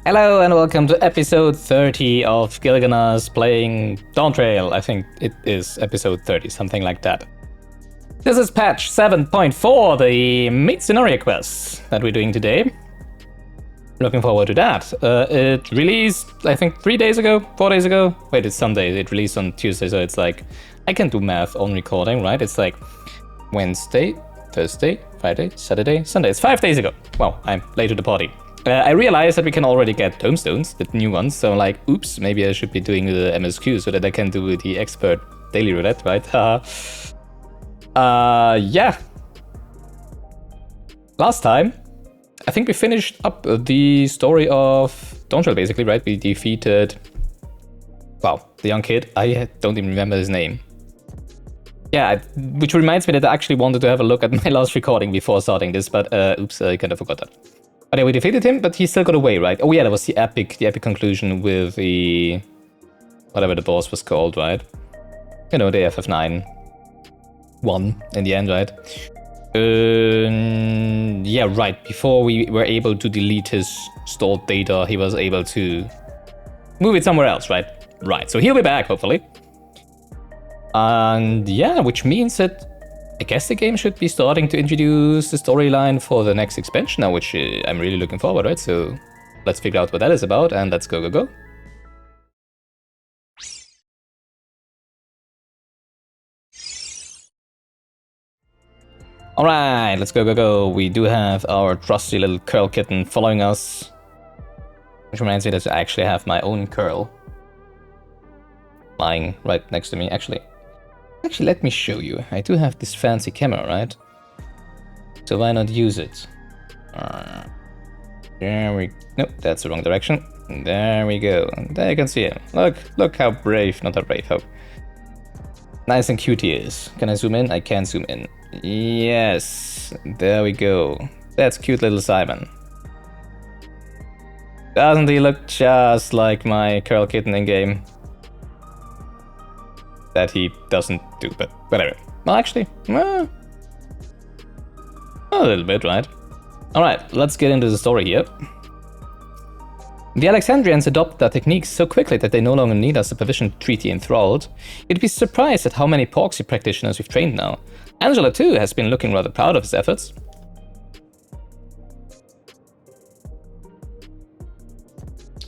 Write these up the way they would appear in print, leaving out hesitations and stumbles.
Hello and welcome to episode 30 of Gilganos playing Dawntrail. I think it is episode 30, something like that. This is patch 7.4, the meet scenario quest that we're doing today. Looking forward to that. It released, I think, 4 days ago. Wait, it's Sunday. It released on Tuesday, so it's like, I can do math on recording, right? It's like Wednesday, Thursday, Friday, Saturday, Sunday. It's 5 days ago. Wow, I'm late to the party. I realized that we can already get tomestones, the new ones, so I'm like, oops, maybe I should be doing the MSQ so that I can do the expert daily roulette, right? Yeah. Last time, I think we finished up the story of Dawntrail, basically, right? We defeated, wow, the young kid. I don't even remember his name. Yeah, which reminds me that I actually wanted to have a look at my last recording before starting this, but oops, I kind of forgot that. But yeah, we defeated him, but he still got away, right? Oh yeah, that was the epic conclusion with the... whatever the boss was called, right? You know, the FF9 won in the end, right? Yeah, right. Before we were able to delete his stored data, he was able to move it somewhere else, right? Right, so he'll be back, hopefully. And yeah, which means that I guess the game should be starting to introduce the storyline for the next expansion now, which I'm really looking forward, right? So let's figure out what that is about, and let's go. Alright, let's go. We do have our trusty little curl kitten following us. Which reminds me that I actually have my own curl lying right next to me. Actually, let me show you. I do have this fancy camera, right? So why not use it? Nope, that's the wrong direction. There we go. There you can see him. Look how brave, not how brave, how nice and cute he is. Can I zoom in? I can zoom in. Yes, there we go. That's cute little Simon. Doesn't he look just like my curl kitten in game? That he doesn't do, but whatever. Well, actually, a little bit, right? Alright, let's get into the story here. The Alexandrians adopt their techniques so quickly that they no longer need our supervision to treat the enthralled. You'd be surprised at how many proxy practitioners we've trained now. Angela, too, has been looking rather proud of his efforts.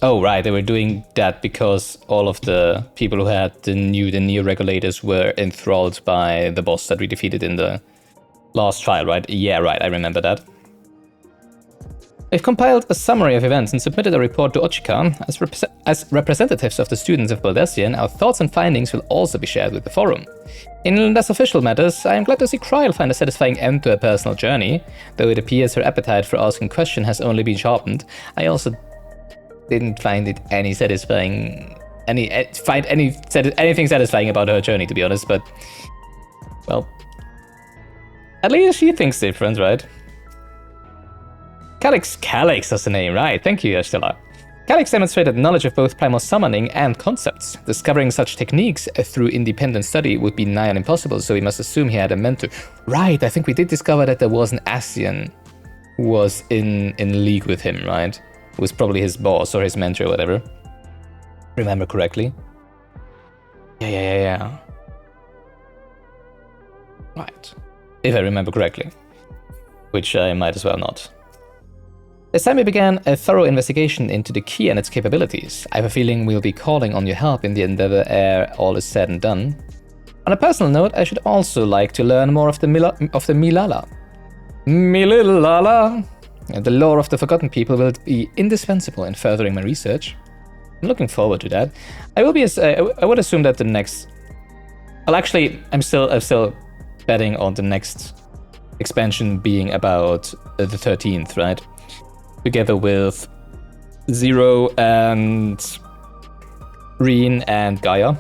Oh, right, they were doing that because all of the people who had the Neo regulators were enthralled by the boss that we defeated in the last trial, right? Yeah, right, I remember that. We've compiled a summary of events and submitted a report to Ochika. As representatives of the students of Baldesion, our thoughts and findings will also be shared with the forum. In less official matters, I am glad to see Kryl find a satisfying end to her personal journey. Though it appears her appetite for asking questions has only been sharpened, I also didn't find it anything satisfying about her journey, to be honest, but well, at least she thinks different, right? Calyx is the name, right? Thank you, Astella. Calyx demonstrated knowledge of both primal summoning and concepts. Discovering such techniques through independent study would be nigh on impossible, so we must assume he had a mentor. Right, I think we did discover that there was an Asian who was in league with him, right? Who was probably his boss or his mentor or whatever. Remember correctly? Yeah. Right. If I remember correctly. Which I might as well not. This time we began a thorough investigation into the key and its capabilities. I have a feeling we'll be calling on your help in the endeavor ere all is said and done. On a personal note, I should also like to learn more of the Milala. The lore of the Forgotten People will be indispensable in furthering my research. I'm looking forward to that. I would assume that the next... Well, actually, I'm still betting on the next expansion being about the 13th, right? Together with Zero and Reen and Gaia.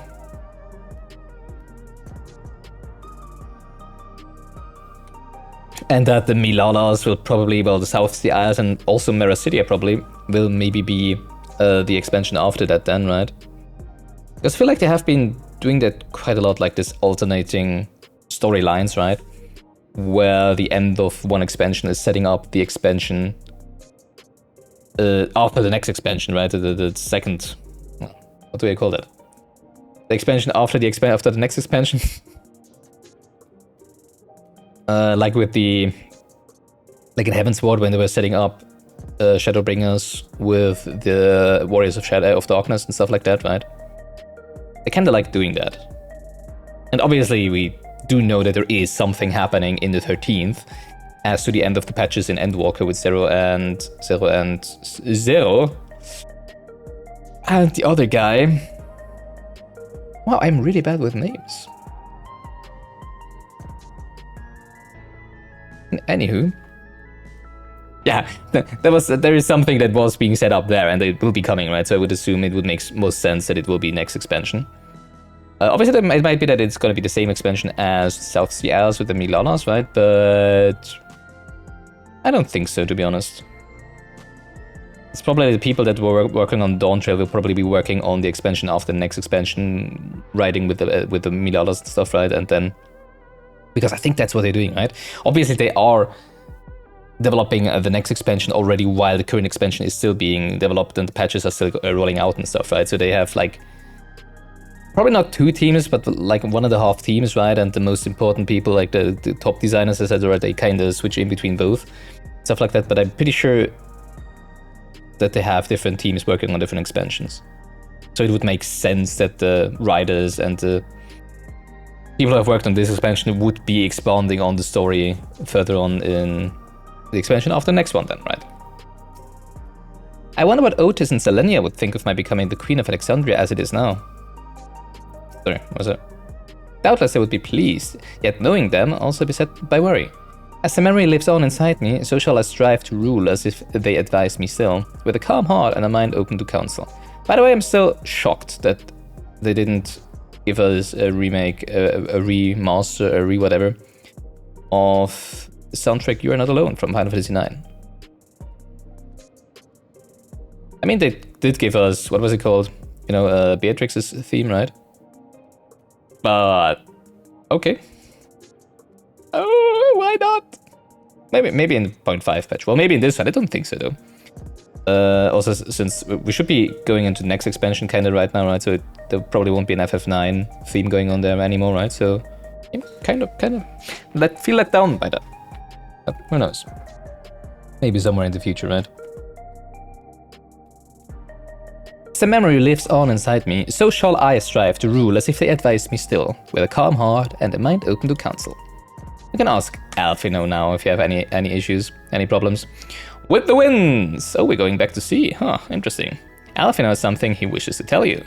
And that the Milalas will probably, well, the South Sea Isles and also Menagerie probably will maybe be the expansion after that then, right? Because I feel like they have been doing that quite a lot, like this alternating storylines, right? Where the end of one expansion is setting up the expansion after the next expansion, right? The second, what do I call that? The expansion after after the next expansion. Like with in Heavensward when they were setting up Shadowbringers with the Warriors of Darkness and stuff like that, right? They kind of like doing that. And obviously we do know that there is something happening in the 13th as to the end of the patches in Endwalker with 0 and 0 and 0. And the other guy... Wow, I'm really bad with names. Anywho... Yeah, there is something that was being set up there and it will be coming, right? So I would assume it would make most sense that it will be next expansion. Obviously, it might be that it's going to be the same expansion as South Sea Isles with the Milanas, right? But I don't think so, to be honest. It's probably the people that were working on Dawntrail will probably be working on the expansion after the next expansion, riding with the Milanas and stuff, right? And then, because I think that's what they're doing, right? Obviously, they are developing the next expansion already while the current expansion is still being developed and the patches are still rolling out and stuff, right? So they have like probably not 2 teams, but like 1.5 teams, right? And the most important people, like the top designers, etc., they kind of switch in between both, stuff like that. But I'm pretty sure that they have different teams working on different expansions. So it would make sense that the writers and the people who have worked on this expansion would be expanding on the story further on in the expansion after the next one then, right? I wonder what Otis and Selenia would think of my becoming the Queen of Alexandria as it is now. Sorry, what was it? Doubtless they would be pleased, yet knowing them also beset by worry. As the memory lives on inside me, so shall I strive to rule as if they advise me still, with a calm heart and a mind open to counsel. By the way, I'm still shocked that they didn't give us a remake, a remaster, a re-whatever, of the soundtrack You Are Not Alone from Final Fantasy IX. I mean, they did give us, what was it called? You know, Beatrix's theme, right? But, okay. Oh, why not? Maybe in the 0.5 patch. Well, maybe in this one. I don't think so, though. Also, since we should be going into the next expansion kind of right now, right? So there probably won't be an FF9 theme going on there anymore, right? So, yeah, kind of feel let down by that. But who knows? Maybe somewhere in the future, right? As the memory lives on inside me, so shall I strive to rule as if they advise me still, with a calm heart and a mind open to counsel. You can ask Alphino now if you have any issues, any problems. With the winds! Oh, we're going back to sea. Huh, interesting. Alphino has something he wishes to tell you.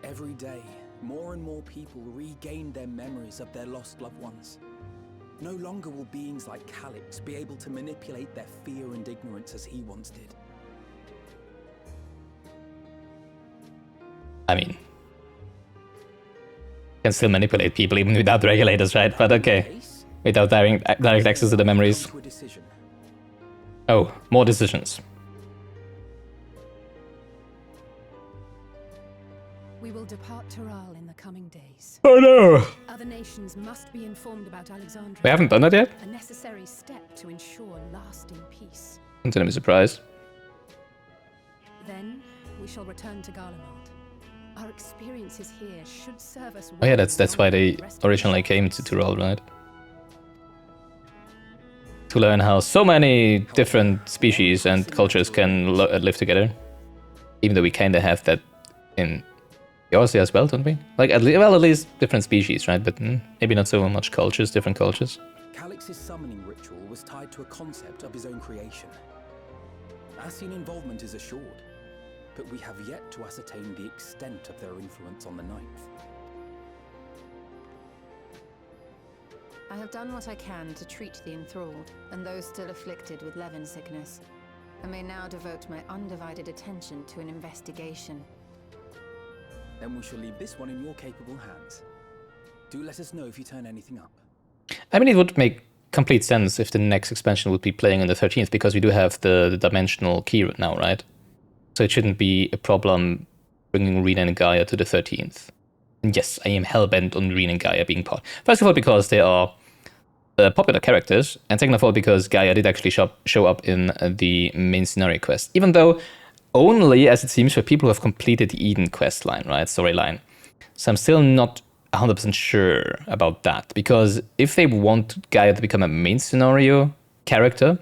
Every day, more and more people regain their memories of their lost loved ones. No longer will beings like Calix be able to manipulate their fear and ignorance as he once did. I mean, can still manipulate people even without regulators, right? But okay, without direct access to the memories. Oh, more decisions. We will depart Taral in the coming days. Oh no! Other nations must be informed about Alexandria. We haven't done that yet? A necessary step to ensure lasting peace. I'm gonna be surprised. Then we shall return to Garlemald. Our experiences here should serve us well. Oh yeah, that's why they originally came to Tyrol, right? To learn how so many different species and cultures can live together. Even though we kinda have that in Eorzea as well, don't we? Like, at least different species, right? But maybe not so much cultures, different cultures. Calix's summoning ritual was tied to a concept of his own creation. Ascian involvement is assured, but we have yet to ascertain the extent of their influence on the Ninth. I have done what I can to treat the enthralled, and those still afflicted with Levin sickness. I may now devote my undivided attention to an investigation. Then we shall leave this one in your capable hands. Do let us know if you turn anything up. I mean, it would make complete sense if the next expansion would be playing on the 13th, because we do have the dimensional key now, right? So it shouldn't be a problem bringing Rena and Gaia to the 13th. And yes, I am hellbent on Rena and Gaia being part. First of all, because they are popular characters, and second of all, because Gaia did actually show up in the main scenario quest. Even though only, as it seems, for people who have completed the Eden quest line, right? Storyline. So I'm still not 100% sure about that. Because if they want Gaia to become a main scenario character,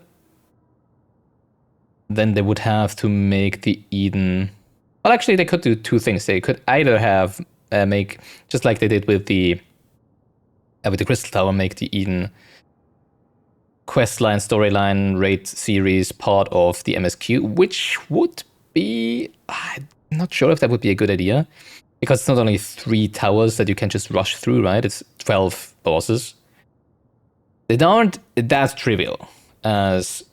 then they would have to make the Eden... Well, actually, they could do two things. They could either have make, just like they did with the Crystal Tower, make the Eden questline, storyline, raid series part of the MSQ, which would be... I'm not sure if that would be a good idea, because it's not only 3 towers that you can just rush through, right? It's 12 bosses. They aren't that trivial as...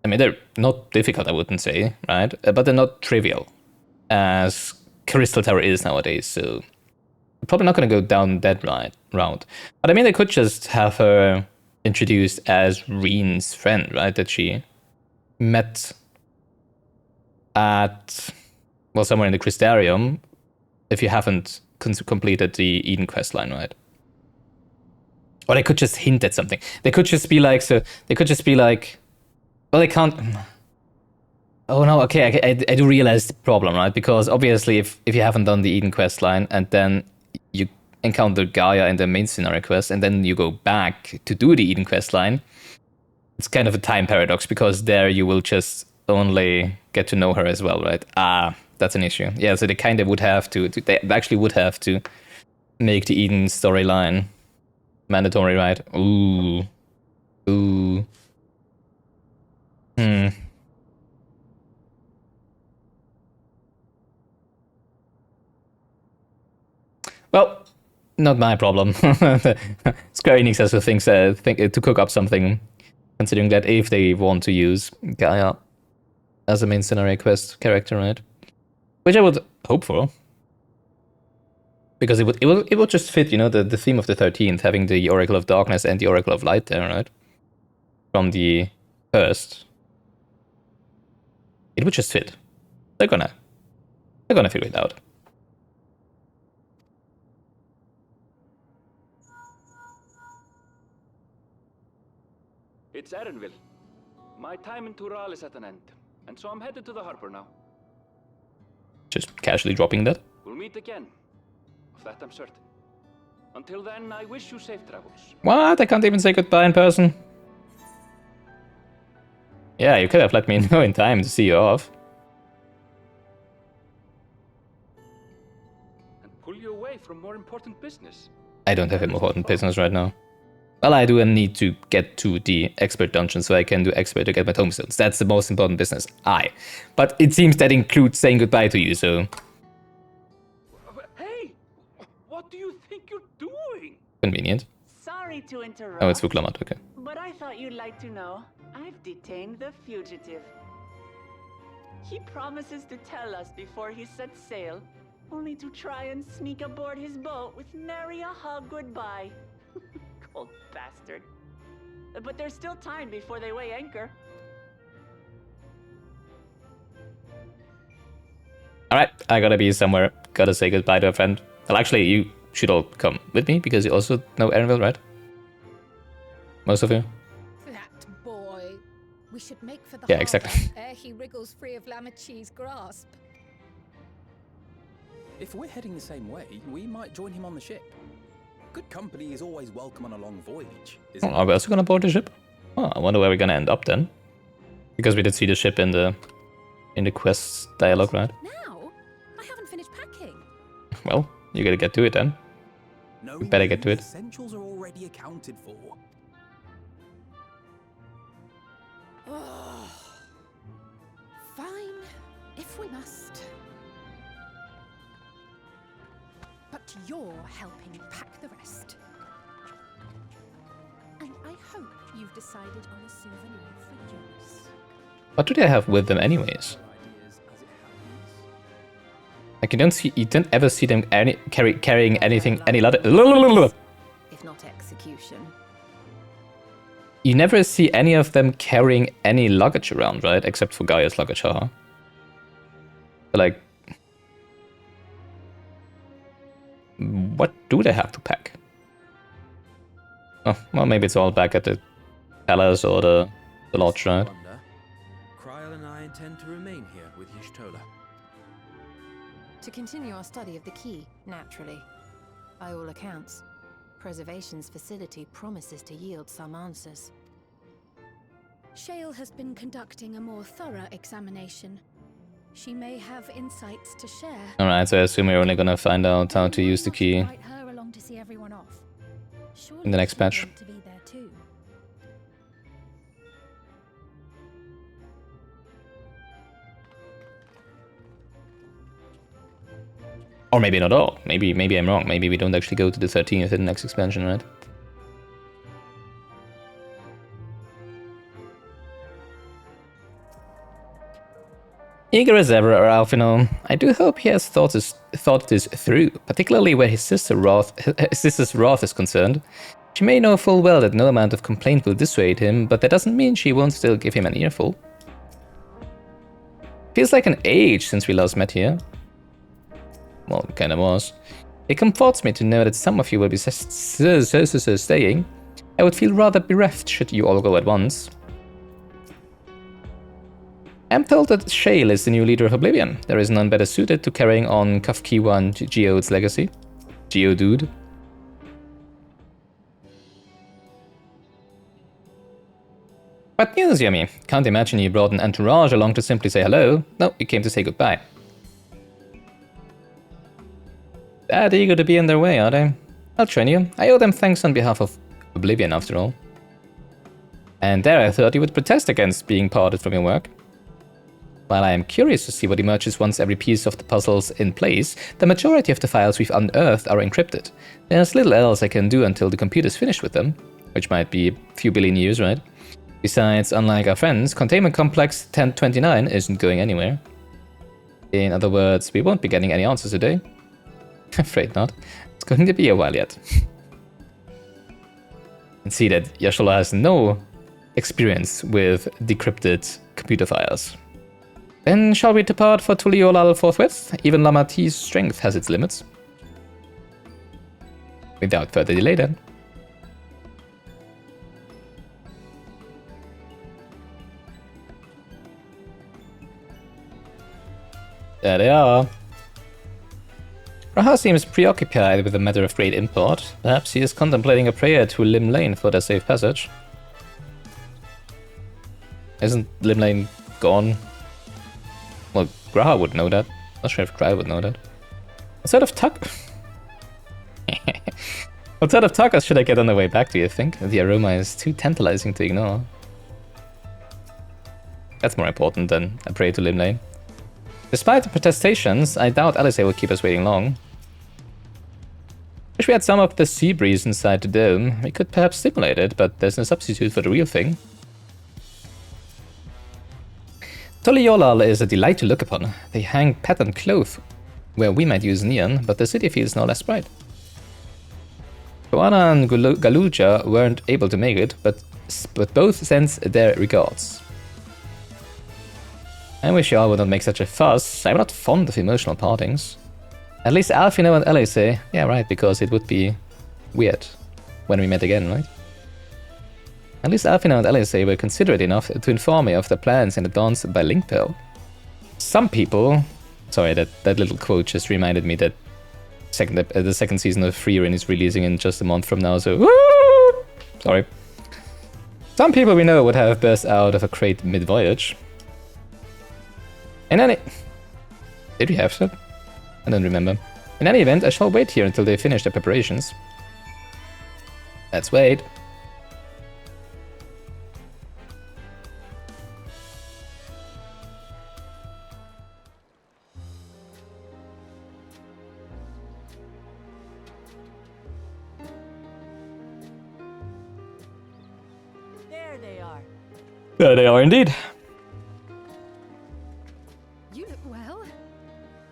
I mean, they're not difficult, I wouldn't say, right? But they're not trivial as Crystal Tower is nowadays, so I'm probably not going to go down that route. But I mean, they could just have her introduced as Reen's friend, right? That she met at, well, somewhere in the Crystarium, if you haven't completed the Eden quest line, right? Or they could just hint at something. They could just be like, well, they can't... Oh no, okay, I do realize the problem, right? Because obviously if you haven't done the Eden quest line and then you encounter Gaia in the main scenario quest and then you go back to do the Eden quest line, it's kind of a time paradox, because there you will just only get to know her as well, right? That's an issue. Yeah, so they kind of would have to they actually would have to make the Eden storyline mandatory, right? Ooh. Well, not my problem. Square Enix has to think to cook up something, considering that if they want to use Gaia as a main scenario quest character, right? Which I would hope for, because it would just fit, you know, the theme of the 13th, having the Oracle of Darkness and the Oracle of Light there, right? From the first. It would just fit. They're gonna figure it out. It's Erenville. My time in Tural is at an end, and so I'm headed to the harbor now. Just casually dropping that. We'll meet again. Of that I'm certain. Until then, I wish you safe travels. What? I can't even say goodbye in person? Yeah, you could have let me know in time to see you off. And pull you away from more important business. I don't have important business right now. Well, I do need to get to the expert dungeon so I can do expert to get my tombstones. That's the most important business. But it seems that includes saying goodbye to you, so... Hey! What do you think you're doing? Convenient. Sorry to interrupt. Oh, it's Vuklamat, okay. But I thought you'd like to know. I've detained the fugitive. He promises to tell us before he sets sail, only to try and sneak aboard his boat with nary a hug goodbye. Cold bastard. But there's still time before they weigh anchor. Alright, I gotta be somewhere. Gotta say goodbye to a friend. Well, actually, you should all come with me, because you also know Erenville, right? Most of you? That boy. We should make for the Yeah, harbor exactly. ere he wriggles free of Lamachi's grasp. If we're heading the same way, we might join him on the ship. Good company is always welcome on a long voyage, isn't it? Are we also gonna board the ship? Oh, I wonder where we're gonna end up then. Because we did see the ship in the quest dialogue, right? Now? I haven't finished packing. Well, you gotta get to it then. Knowing better get to the it. Essentials are already accounted for. Fine, if we must. But you're helping pack the rest. And I hope you've decided on a souvenir for yours. What do they have with them anyways? Ideas as it happens. Like you don't ever see them carrying anything, any lot. If not execution. You never see any of them carrying any luggage around, right? Except for Gaia's luggage, haha. But like, what do they have to pack? Oh, well, maybe it's all back at the palace or the lodge, right? Kryl and I intend to remain here with Y'shtola. To continue our study of the key, naturally. By all accounts, Preservation's facility promises to yield some answers. Shale has been conducting a more thorough examination. She may have insights to share. Alright, so I assume we're only gonna find out how to use the key Invite her along to see everyone off. Surely in the next she'd patch. want to be there too. Or maybe not all. Maybe I'm wrong. Maybe we don't actually go to the 13th in the next expansion, right? Eager as ever, Alfino. I do hope he has thought this through, particularly where his sister's wrath is concerned. She may know full well that no amount of complaint will dissuade him, but that doesn't mean she won't still give him an earful. Feels like an age since we last met here. Well, it kinda was. It comforts me to know that some of you will be staying. I would feel rather bereft should you all go at once. I'm told that Shale is the new leader of Oblivion. There is none better suited to carrying on Kafkiwa and Geode's legacy. Geodude. What news, Yumi? Can't imagine you brought an entourage along to simply say hello. No, you came to say goodbye. That eager to be in their way, are they? I'll train you. I owe them thanks on behalf of Oblivion, after all. And there I thought you would protest against being parted from your work. While I am curious to see what emerges once every piece of the puzzle's in place, the majority of the files we've unearthed are encrypted. There's little else I can do until the computer's finished with them, which might be a few billion years, right? Besides, unlike our friends, Containment Complex 1029 isn't going anywhere. In other words, we won't be getting any answers today. Afraid not. It's going to be a while yet. And see that Y'shtola has no experience with decrypted computer files. Then shall we depart for Tuliolal forthwith? Even Lamati's strength has its limits. Without further delay then. There they are. Raha seems preoccupied with a matter of great import. Perhaps he is contemplating a prayer to Lim Lane for their safe passage. Isn't Lim Lane gone? Well, Graha would know that. Not sure if Graha would know that. What sort of tacos should I get on the way back, do you think? The aroma is too tantalizing to ignore. That's more important than a prayer to Lim Lane. Despite the protestations, I doubt Alice will keep us waiting long. Wish we had some of the sea breeze inside the dome. We could perhaps simulate it, but there's no substitute for the real thing. Tuliolal is a delight to look upon. They hang patterned cloth, where we might use neon, but the city feels no less bright. Joanna and Galuja weren't able to make it, but both sends their regards. I wish y'all would not make such a fuss. I'm not fond of emotional partings. At least Alfino and Ellie say, yeah right, because it would be weird when we met again, right? At least Alfino and Ellie say were considerate enough to inform me of their plans in advance by link pill. Some people... Sorry, that little quote just reminded me that the second season of Freerin is releasing in just a month from now, so... Woo! Sorry. Some people we know would have burst out of a crate mid-voyage. In any... Did we have that? I don't remember. In any event, I shall wait here until they finish their preparations. Let's wait. There they are. There they are indeed. You look well.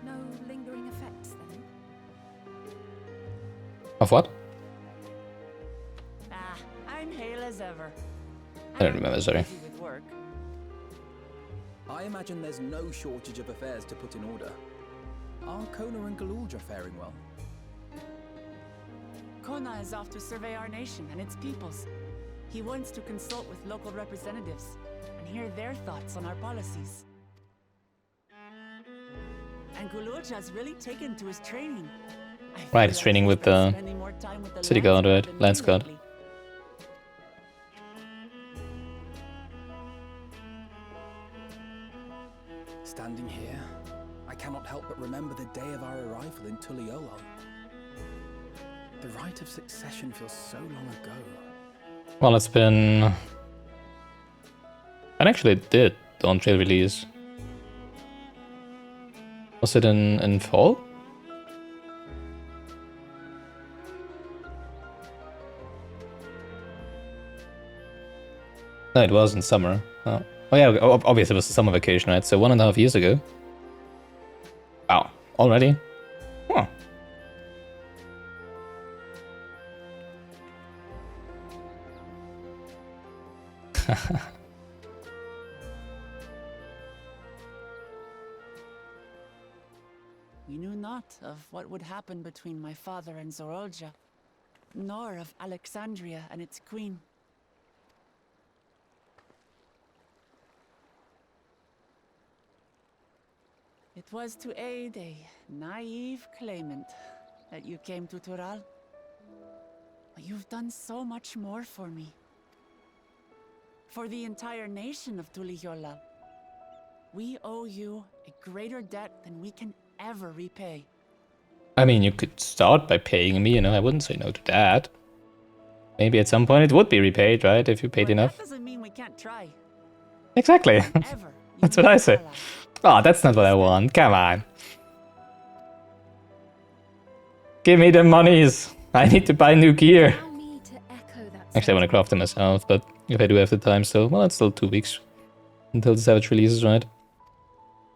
No lingering effects then? Of what? Ah, I'm hale as ever. I don't remember, sorry. Busy with work. I I imagine there's no shortage of affairs to put in order. Are Kona and Galulja faring well? Kona is off to survey our nation and its peoples. He wants to consult with local representatives and hear their thoughts on our policies. And Galulja's really taken to his training. Right, he's training with the city guard, right? Lance guard. Standing here, I cannot help but remember the day of our arrival in Tuliolo. The rite of succession feels so long ago. Well, it's been... And actually it did, Dawntrail release. Was it in fall? No, it was in summer. Oh, yeah, obviously it was the summer vacation, right? So 1.5 years ago. Wow, already? Huh. We knew not of what would happen between my father and Zorolja, nor of Alexandria and its queen. It was to aid a naive claimant that you came to Tural. But you've done so much more for me. For the entire nation of Tuliyola. We owe you a greater debt than we can ever repay. I mean, you could start by paying me, you know, I wouldn't say no to that. Maybe at some point it would be repaid, right, if you paid enough. That doesn't mean we can't try. Exactly. Ever. That's what I say. Oh, that's not what I want. Come on. Give me the monies. I need to buy new gear. Allow me to echo that Actually, I want to craft them myself, but if I do have the time still, well, it's still 2 weeks until the Savage releases, right?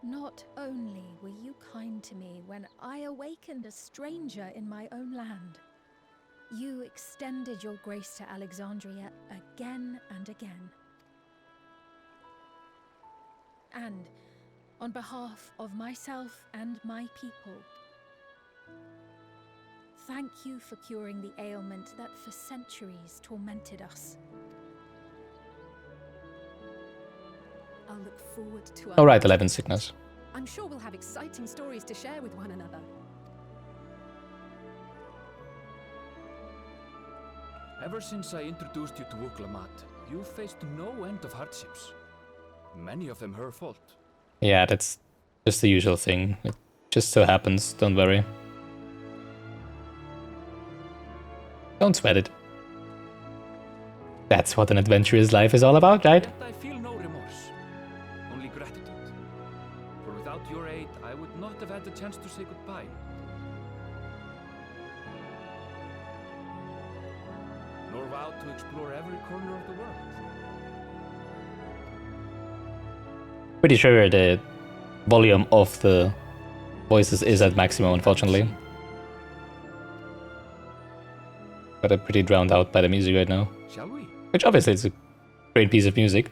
Not only were you kind to me when I awakened a stranger in my own land, you extended your grace to Alexandria again and again. And on behalf of myself and my people, thank you for curing the ailment that for centuries tormented us. I'll look forward to our... All right, 11 sickness. I'm sure we'll have exciting stories to share with one another. Ever since I introduced you to Wuklamat, you've faced no end of hardships. Many of them her fault. Yeah, that's just the usual thing. It just so happens, don't worry. Don't sweat it. That's what an adventurous life is all about, right? Yet I feel no remorse, only gratitude. For without your aid, I would not have had the chance to say goodbye. Nor vow to explore every corner of the world. Pretty sure the volume of the voices is at maximum, unfortunately. But I'm pretty drowned out by the music right now. Shall we? Which obviously is a great piece of music.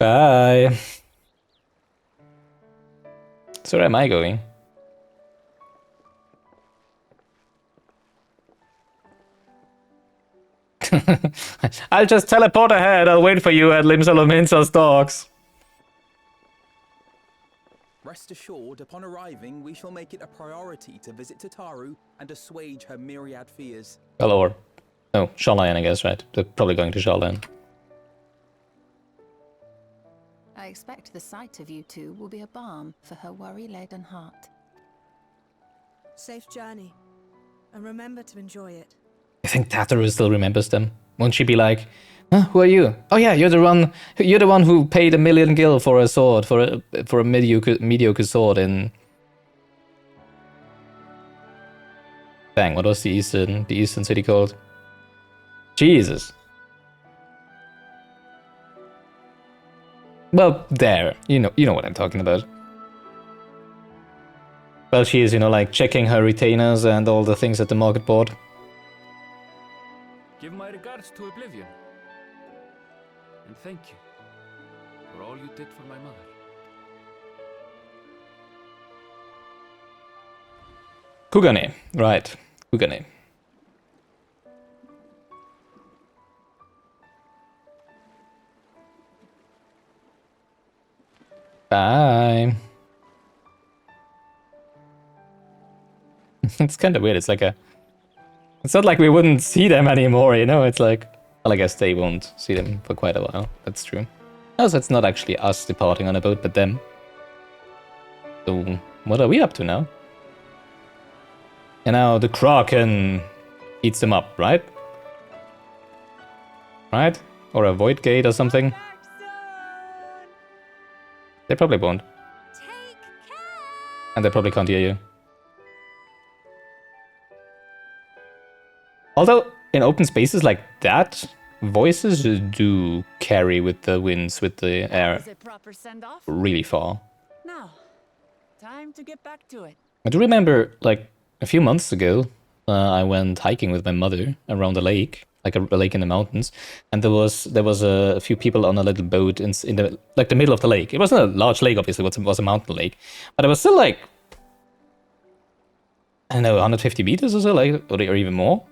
Bye. So where am I going? I'll just teleport ahead. I'll wait for you at Limsalominsa's docks. Rest assured, upon arriving, we shall make it a priority to visit Tataru and assuage her myriad fears. Well, or... No, Sharlayan, I guess, right? They're probably going to Sharlayan. I expect the sight of you two will be a balm for her worry-laden heart. Safe journey. And remember to enjoy it. I think Tataru still remembers them. Won't she be like, huh, who are you? Oh yeah, you're the one who paid 1 million gil for a sword, for a mediocre sword in... Dang, what was the eastern city called? Jesus. Well, there. You know what I'm talking about. Well, she is, you know, like checking her retainers and all the things at the market board. Give my regards to Oblivion. And thank you for all you did for my mother. Kugane, right. Kugane. Bye. It's kind of weird. It's like a... It's not like we wouldn't see them anymore, you know? It's like... Well, I guess they won't see them for quite a while. That's true. Also, it's not actually us departing on a boat, but them. So, what are we up to now? And now the Kraken eats them up, right? Right? Or a void gate or something? They probably won't. And they probably can't hear you. Although, in open spaces like that, voices do carry with the winds, with the air, Is it proper send-off? really far. Now, time to get back to it. I do remember, like, a few months ago, I went hiking with my mother around a lake, like a lake in the mountains, and there was a few people on a little boat in the like the middle of the lake. It wasn't a large lake, obviously, it was a mountain lake, but it was still like, I don't know, 150 meters or so, like, or even more.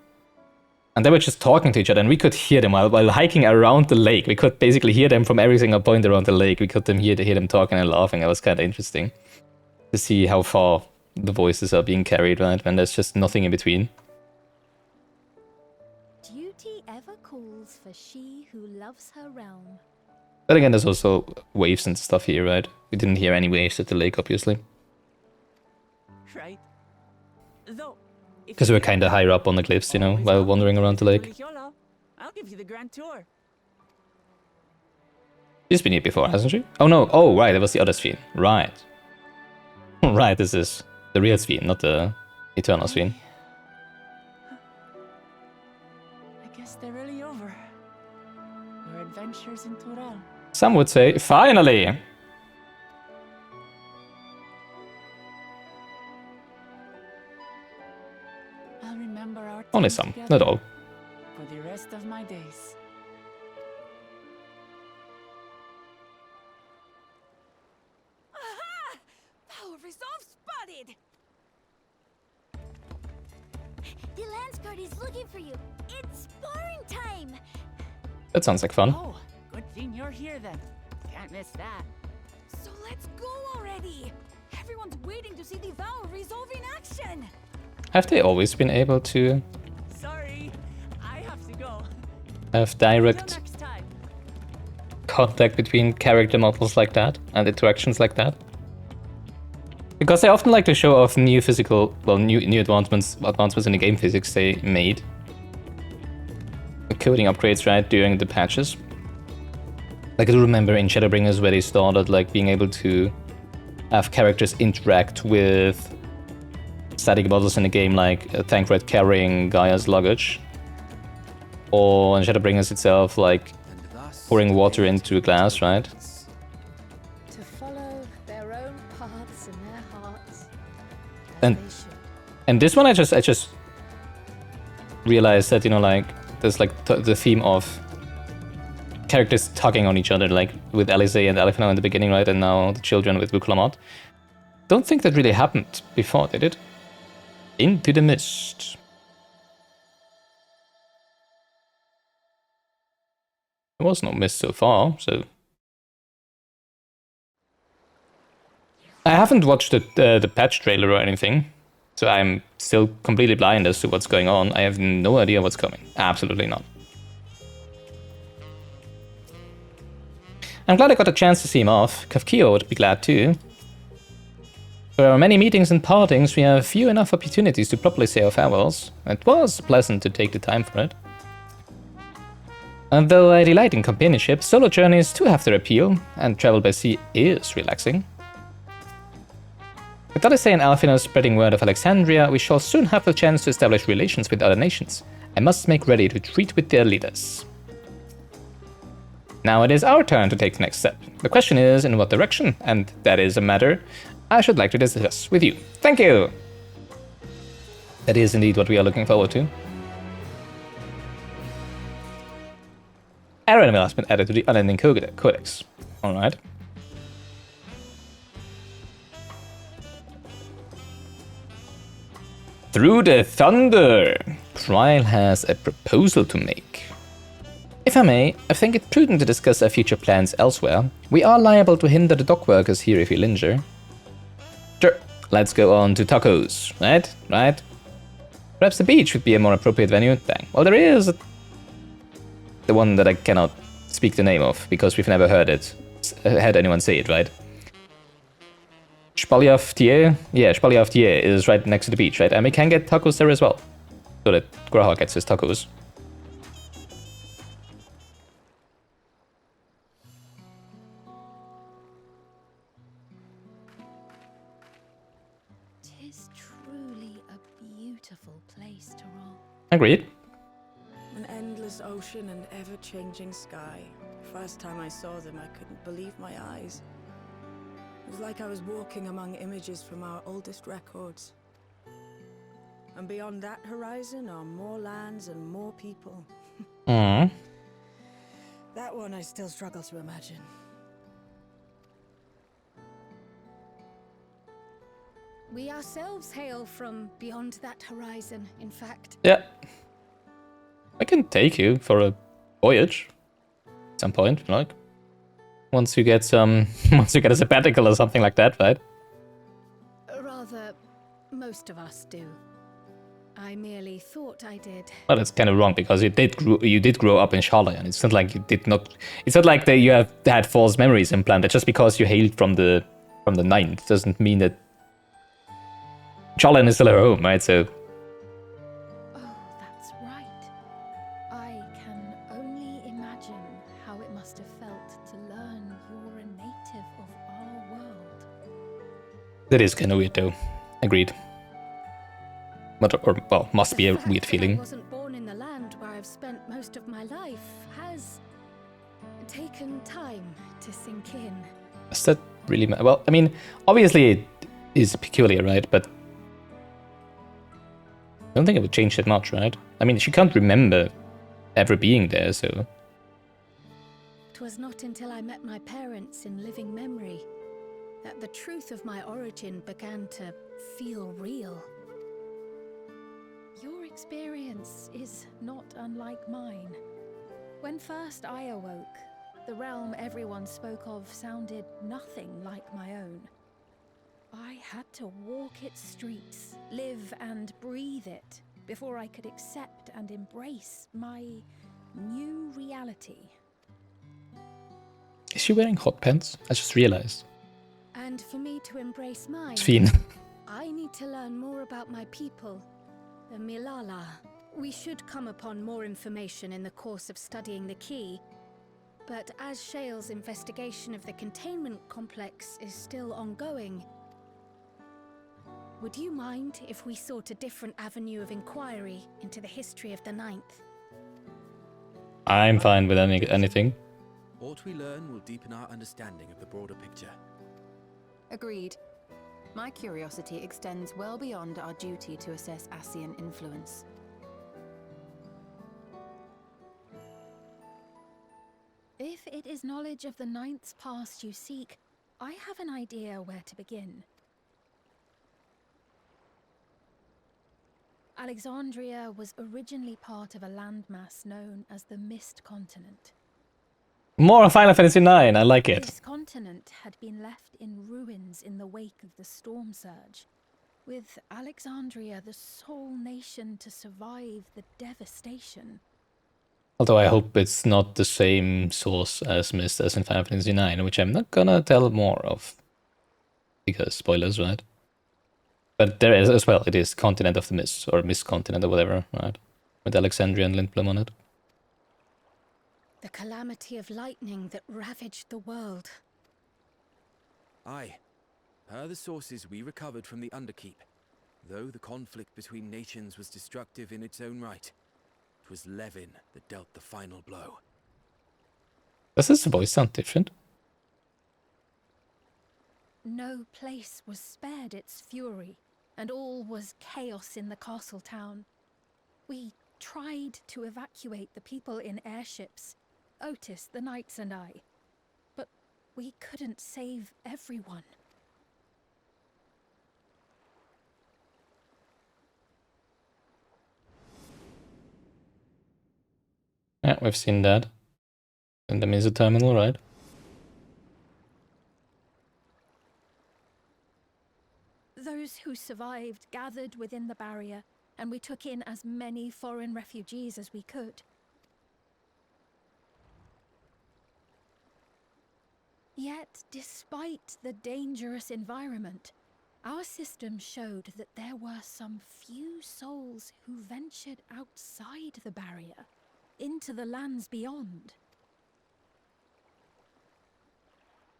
And they were just talking to each other, and we could hear them while hiking around the lake. We could basically hear them from every single point around the lake. We could hear them talking and laughing. It was kind of interesting to see how far the voices are being carried, right? When there's just nothing in between. Duty ever calls for she who loves her realm. But again, there's also waves and stuff here, right? We didn't hear any waves at the lake, obviously. Right. Though, Because we were kind of higher up on the cliffs, you know, while wandering around the lake. I'll give you the grand tour. She's been here before, hasn't she? Oh no, oh right, that was the other Sphere. Right. Right, this is the real Sphere, not the Eternal Sphere. I guess they're really over. Your adventures in Turel. Some would say, finally! I'll remember our time Only some, together not all. for the rest of my days. Aha! Power resolve spotted! The Landsguard is looking for you. It's sparring time. That sounds like fun. Oh, good thing you're here then. Can't miss that. So let's go already! Everyone's waiting to see the Power resolve in action! Have they always been able to Sorry, I have to go. have Until direct next time. contact between character models like that and interactions like that? Because they often like to show off new physical, well, new advancements in the game physics they made. The coding upgrades, right, during the patches. Like I do remember in Shadowbringers where they started like being able to have characters interact with static models in the game, like a tank red carrying Gaia's luggage. Or in Shadowbringers itself, like pouring water into a glass, right? To follow their own paths and their hearts. And and this one I just realized that, you know, like there's like the theme of characters tugging on each other, like with Alizé and Alphinaud in the beginning, right? And now the children with Vuklamat. Don't think that really happened before, did it? Into the mist. There was no mist so far, so... I haven't watched the patch trailer or anything, so I'm still completely blind as to what's going on. I have no idea what's coming. Absolutely not. I'm glad I got a chance to see him off. Kafkio would be glad too. There are many meetings and partings, we have few enough opportunities to properly say our farewells. It was pleasant to take the time for it. And though I delight in companionship, solo journeys too have their appeal, and travel by sea is relaxing. With Alizé and Alphinaud spreading word of Alexandria, we shall soon have the chance to establish relations with other nations. I must make ready to treat with their leaders. Now it is our turn to take the next step. The question is, in what direction? And that is a matter I should like to discuss with you. Thank you! That is indeed what we are looking forward to. Error has been added to the unending codex. Alright. Through the thunder! Trial has a proposal to make. If I may, I think it prudent to discuss our future plans elsewhere. We are liable to hinder the dock workers here if we linger. Sure, let's go on to tacos, right? Right? Perhaps the beach would be a more appropriate venue. Dang. Well, there is the one that I cannot speak the name of because we've never heard anyone say it, right? Spaliaftier? Yeah, Spaliaftier is right next to the beach, right? And we can get tacos there as well. So that Graha gets his tacos. Tis truly a beautiful place to roll. Agreed. An endless ocean and ever-changing sky. First time I saw them, I couldn't believe my eyes. It was like I was walking among images from our oldest records. And beyond that horizon are more lands and more people. Mm. That one I still struggle to imagine. We ourselves hail from beyond that horizon, in fact. Yeah. I can take you for a voyage at some point, like. Once you get a sabbatical or something like that, right? Rather, most of us do. I merely thought I did. Well, that's kind of wrong because you did grow up in Sharlayan. It's not like you did not. It's not like that you have had false memories implanted. Just because you hailed from the ninth doesn't mean that Sharlayan is still her home, right? So. Oh, that's right. I can only imagine how it must have felt to learn you're a native of our world. That is kind of weird, though. Agreed. Well, must be a weird feeling. I wasn't born in the land where I've spent most of my life has taken time to sink in. Does that really matter? Well, I mean, obviously it is peculiar, right? But I don't think it would change that much, right? I mean, she can't remember ever being there, so. 'Twas not until I met my parents in living memory that the truth of my origin began to feel real. Your experience is not unlike mine. When first I awoke, the realm everyone spoke of sounded nothing like my own. I had to walk its streets, live and breathe it, before I could accept and embrace my new reality. Is she wearing hot pants? I just realized. And for me to embrace mine, Sfin. I need to learn more about my people, the Milala. We should come upon more information in the course of studying the key, but as Shale's investigation of the containment complex is still ongoing, would you mind if we sought a different avenue of inquiry into the history of the Ninth? I'm fine with anything. What we learn will deepen our understanding of the broader picture. Agreed. My curiosity extends well beyond our duty to assess Ascian influence. If it is knowledge of the Ninth's past you seek, I have an idea where to begin. Alexandria was originally part of a landmass known as the Mist Continent. More Final Fantasy IX, I like it. This continent had been left in ruins in the wake of the storm surge, with Alexandria the sole nation to survive the devastation. Although I hope it's not the same source as Mist as in Final Fantasy IX, which I'm not gonna tell more of. Because spoilers, right? But there is as well, it is Continent of the Mist, or Mist Continent or whatever, right? With Alexandria and Lindblom on it. The calamity of lightning that ravaged the world. Aye. Per the sources we recovered from the Underkeep, though the conflict between nations was destructive in its own right, it was Levin that dealt the final blow. Does his voice sound different? no place was spared its fury, and all was chaos in the castle town. We tried to evacuate the people in airships, Otis, the knights and I, but we couldn't save everyone. Yeah, we've seen that. In the Mesa terminal, right? Those who survived gathered within the barrier, and we took in as many foreign refugees as we could. Yet, despite the dangerous environment, our system showed that there were some few souls who ventured outside the barrier, into the lands beyond.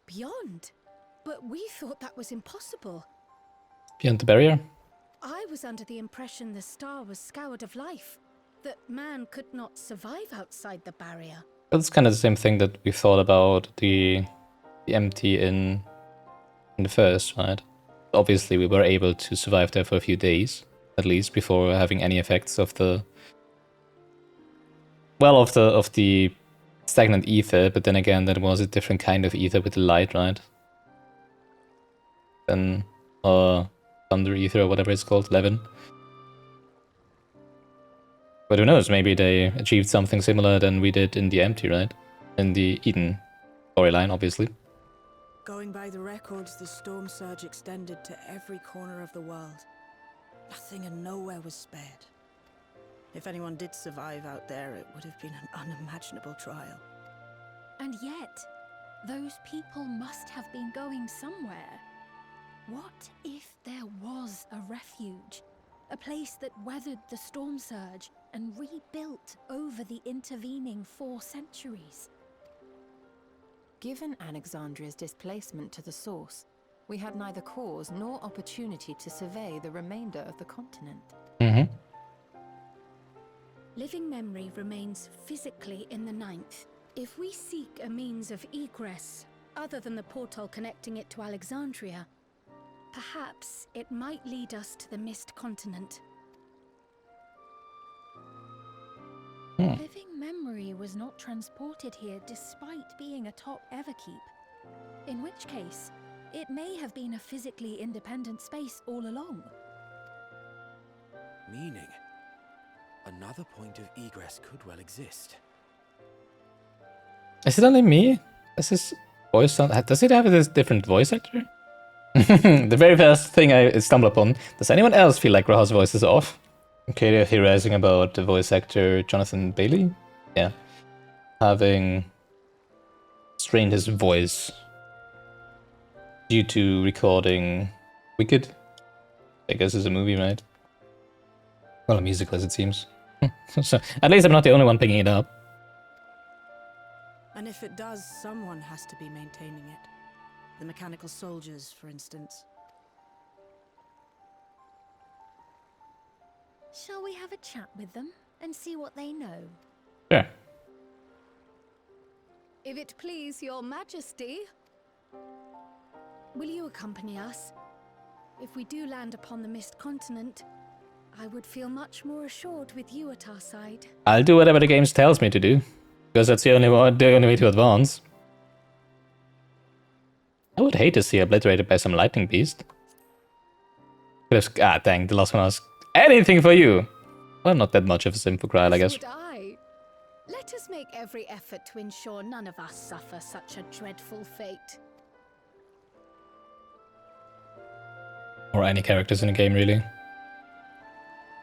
Beyond? But we thought that was impossible. Beyond the barrier? I was under the impression the star was scoured of life, that man could not survive outside the barrier. That's kind of the same thing that we thought about the empty in the first, right? Obviously, we were able to survive there for a few days, at least, before having any effects of the... Well, of the stagnant ether, but then again, that was a different kind of ether with the light, right? Then, thunder ether or whatever it's called, Levin. But who knows, maybe they achieved something similar than we did in the empty, right? In the Eden storyline, obviously. Going by the records, the storm surge extended to every corner of the world. Nothing and nowhere was spared. If anyone did survive out there, it would have been an unimaginable trial. And yet, those people must have been going somewhere. What if there was a refuge? A place that weathered the storm surge and rebuilt over the intervening 4 centuries? Given Alexandria's displacement to the source, we had neither cause nor opportunity to survey the remainder of the continent. Mm-hmm. Living memory remains physically in the 9th. If we seek a means of egress, other than the portal connecting it to Alexandria, perhaps it might lead us to the Mist Continent. Living memory was not transported here despite being a top Everkeep. In which case, it may have been a physically independent space all along. Meaning, another point of egress could well exist. Is it only me? Does his voice sound... Does it have a different voice actor? The very first thing I stumble upon. Does anyone else feel like Raha's voice is off? Okay, they're theorizing about the voice actor Jonathan Bailey? Yeah. Having strained his voice due to recording Wicked. I guess it's a movie, right? Well, a musical as it seems. So, at least I'm not the only one picking it up. And if it does, someone has to be maintaining it. The mechanical soldiers, for instance. Shall we have a chat with them and see what they know? Sure. If it please your majesty, will you accompany us? If we do land upon the Mist Continent, I would feel much more assured with you at our side. I'll do whatever the game tells me to do, because that's the only way to advance. I would hate to see obliterated by some lightning beast. Ah, dang, the last one was anything for you. Well, not that much of a Symphocrial, I guess. Would I? Let us make every effort to ensure none of us suffer such a dreadful fate. Or any characters in the game, really.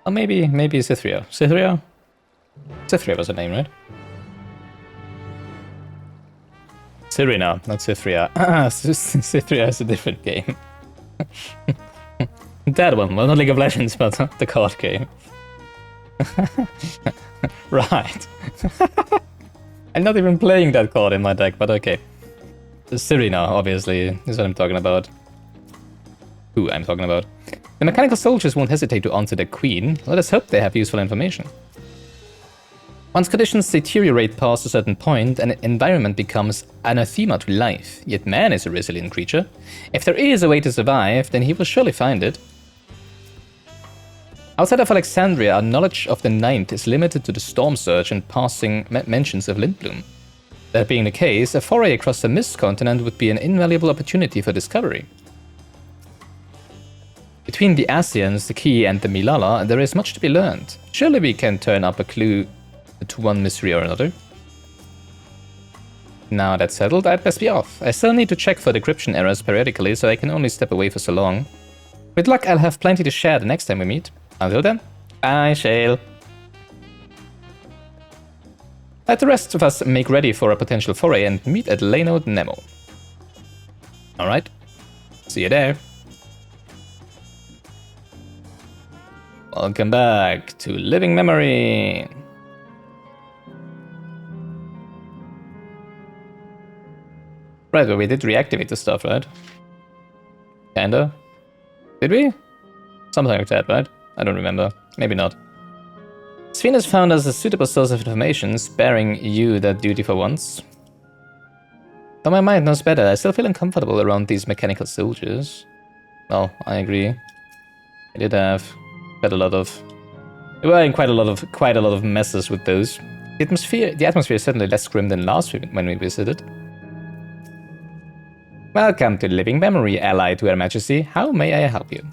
Or maybe Cythria. Cythria? Cythria was her name, right? Cyrina, not Cythria. Cythria is a different game. That one, well, not League of Legends, but the card game. Right. I'm not even playing that card in my deck, but okay. Cyrina, obviously, is what I'm talking about. Who I'm talking about. The mechanical soldiers won't hesitate to answer the queen. Let us hope they have useful information. Once conditions deteriorate past a certain point, an environment becomes anathema to life, yet man is a resilient creature. If there is a way to survive, then he will surely find it. Outside of Alexandria, our knowledge of the Ninth is limited to the Storm Surge and passing mentions of Lindblum. That being the case, a foray across the Mist continent would be an invaluable opportunity for discovery. Between the Asians, the Key, and the Milala, there is much to be learned. Surely we can turn up a clue to one mystery or another. Now that's settled, I'd best be off. I still need to check for decryption errors periodically, so I can only step away for so long. With luck, I'll have plenty to share the next time we meet. Until then, bye, Shale. Let the rest of us make ready for a potential foray and meet at Leno Nemo. Alright, see you there. Welcome back to Living Memory. Right, well, we did reactivate the stuff, right? Kinda. Did we? Something like that, right? I don't remember. Maybe not. Sven has found us a suitable source of information, sparing you that duty for once. Though my mind knows better, I still feel uncomfortable around these mechanical soldiers. Well, I agree. I did have quite a lot of... We were in quite a lot of messes with those. The atmosphere is certainly less grim than last when we visited. Welcome to Living Memory, ally to Her Majesty. How may I help you?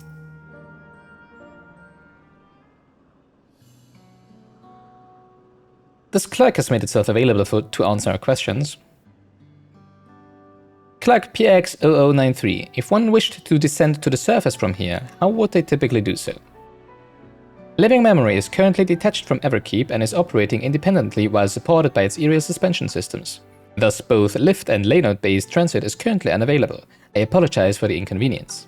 This clerk has made itself available to answer our questions. Clerk PX0093. If one wished to descend to the surface from here, how would they typically do so? Living Memory is currently detached from Everkeep and is operating independently while supported by its aerial suspension systems. Thus, both lift and layout-based transit is currently unavailable. I apologize for the inconvenience.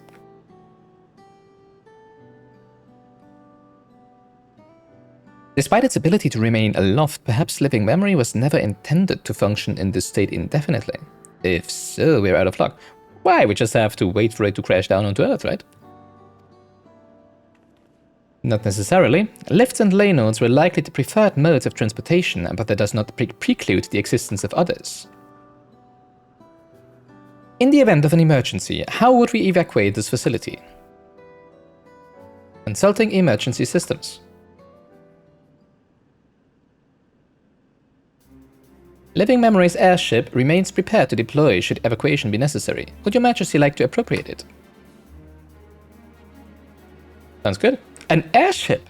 Despite its ability to remain aloft, perhaps Living Memory was never intended to function in this state indefinitely. If so, we're out of luck. Why? We just have to wait for it to crash down onto Earth, right? Not necessarily. Lifts and lay nodes were likely the preferred modes of transportation, but that does not preclude the existence of others. In the event of an emergency, how would we evacuate this facility? Consulting emergency systems. Living Memory's airship remains prepared to deploy should evacuation be necessary. Would Your Majesty like to appropriate it? Sounds good. An airship?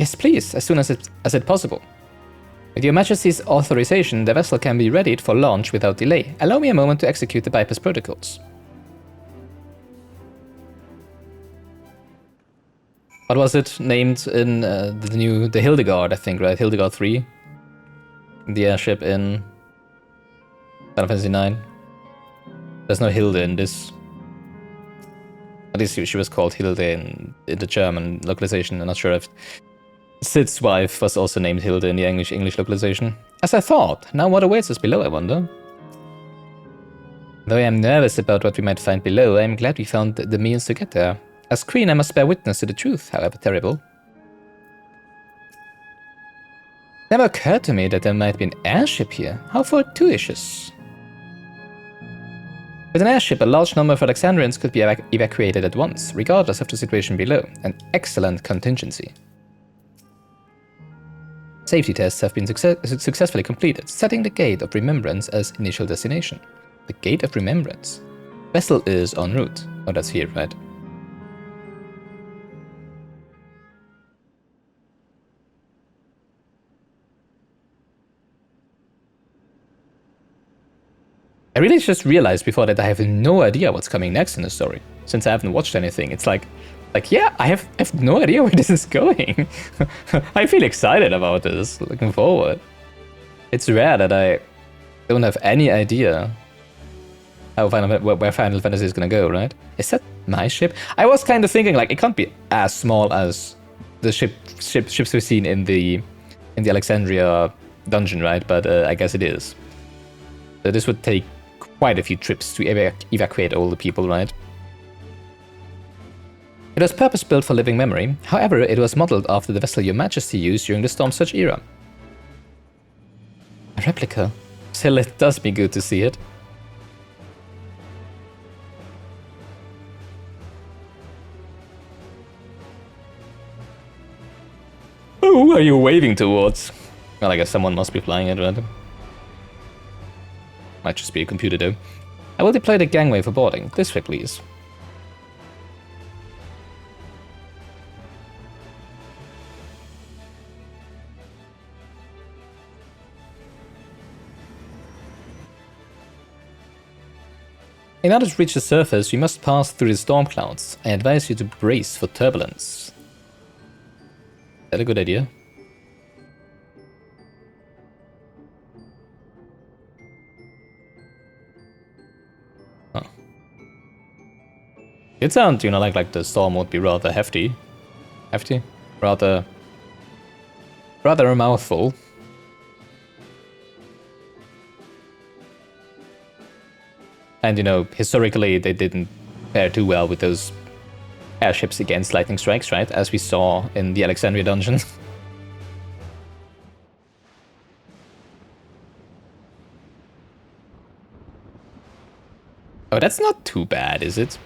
Yes, please, as soon as it's possible. With Your Majesty's authorization, the vessel can be readied for launch without delay. Allow me a moment to execute the bypass protocols. What was it named in the Hildegard, I think, right? Hildegard 3? The airship in Final Fantasy 9. There's no Hilde in this. At least she was called Hilde in the German localization. I'm not sure if Sid's wife was also named Hilde in the English localization. As I thought. Now what awaits us below, I wonder? Though I am nervous about what we might find below, I am glad we found the means to get there. As Queen, I must bear witness to the truth, however terrible. It never occurred to me that there might be an airship here. How fortuitous. With an airship, a large number of Alexandrians could be evacuated at once, regardless of the situation below. An excellent contingency. Safety tests have been successfully completed, setting the Gate of Remembrance as initial destination. The Gate of Remembrance. Vessel is en route. Oh, that's here, right? I really just realized before that I have no idea what's coming next in the story, since I haven't watched anything. It's like yeah, I have no idea where this is going. I feel excited about this, looking forward. It's rare that I don't have any idea where Final Fantasy is gonna go, right? Is that my ship? I was kind of thinking, like, it can't be as small as the ships we've seen in the Alexandria dungeon, right? But I guess it is. So this would take quite a few trips to evacuate all the people, right? It was purpose-built for living memory, however it was modeled after the vessel Your Majesty used during the Storm Surge era. A replica? Still, it does be good to see it. Oh, who are you waving towards? Well, I guess someone must be flying it, right? Might just be a computer, though. I will deploy the gangway for boarding. This way, please. In order to reach the surface, you must pass through the storm clouds. I advise you to brace for turbulence. Is that a good idea? Huh. It sounds, you know, like the storm would be rather hefty. Hefty? Rather a mouthful. And, you know, historically they didn't fare too well with those airships against lightning strikes, right? As we saw in the Alexandria dungeon. Oh, that's not too bad, is it?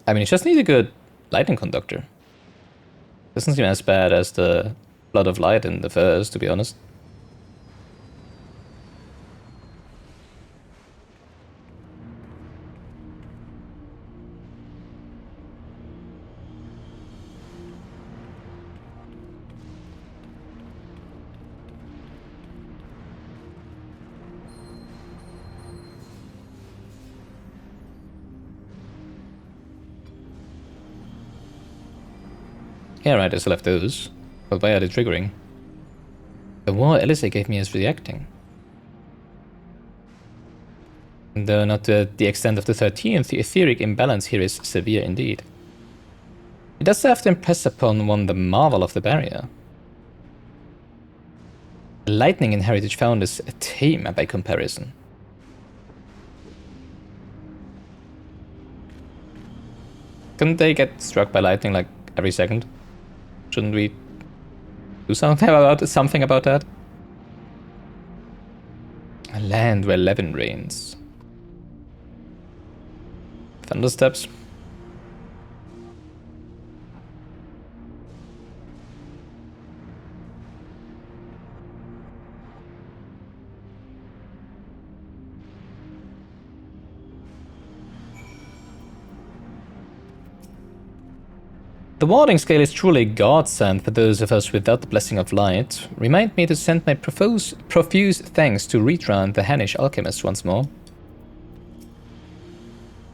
I mean, you just need a good lightning conductor. Doesn't seem as bad as the Flood of Light in the first, to be honest. Yeah, right, I still have those. But why are they triggering? The war Elise gave me is reacting. Though not to the extent of the 13th, the etheric imbalance here is severe indeed. It does have to impress upon one the marvel of the barrier. Lightning in Heritage Found is tame by comparison. Couldn't they get struck by lightning like every second? Shouldn't we do something about that? A land where Levin reigns. Thundersteps. The warding scale is truly a godsend for those of us without the blessing of light. Remind me to send my profuse thanks to Retran, the Hanish alchemist, once more.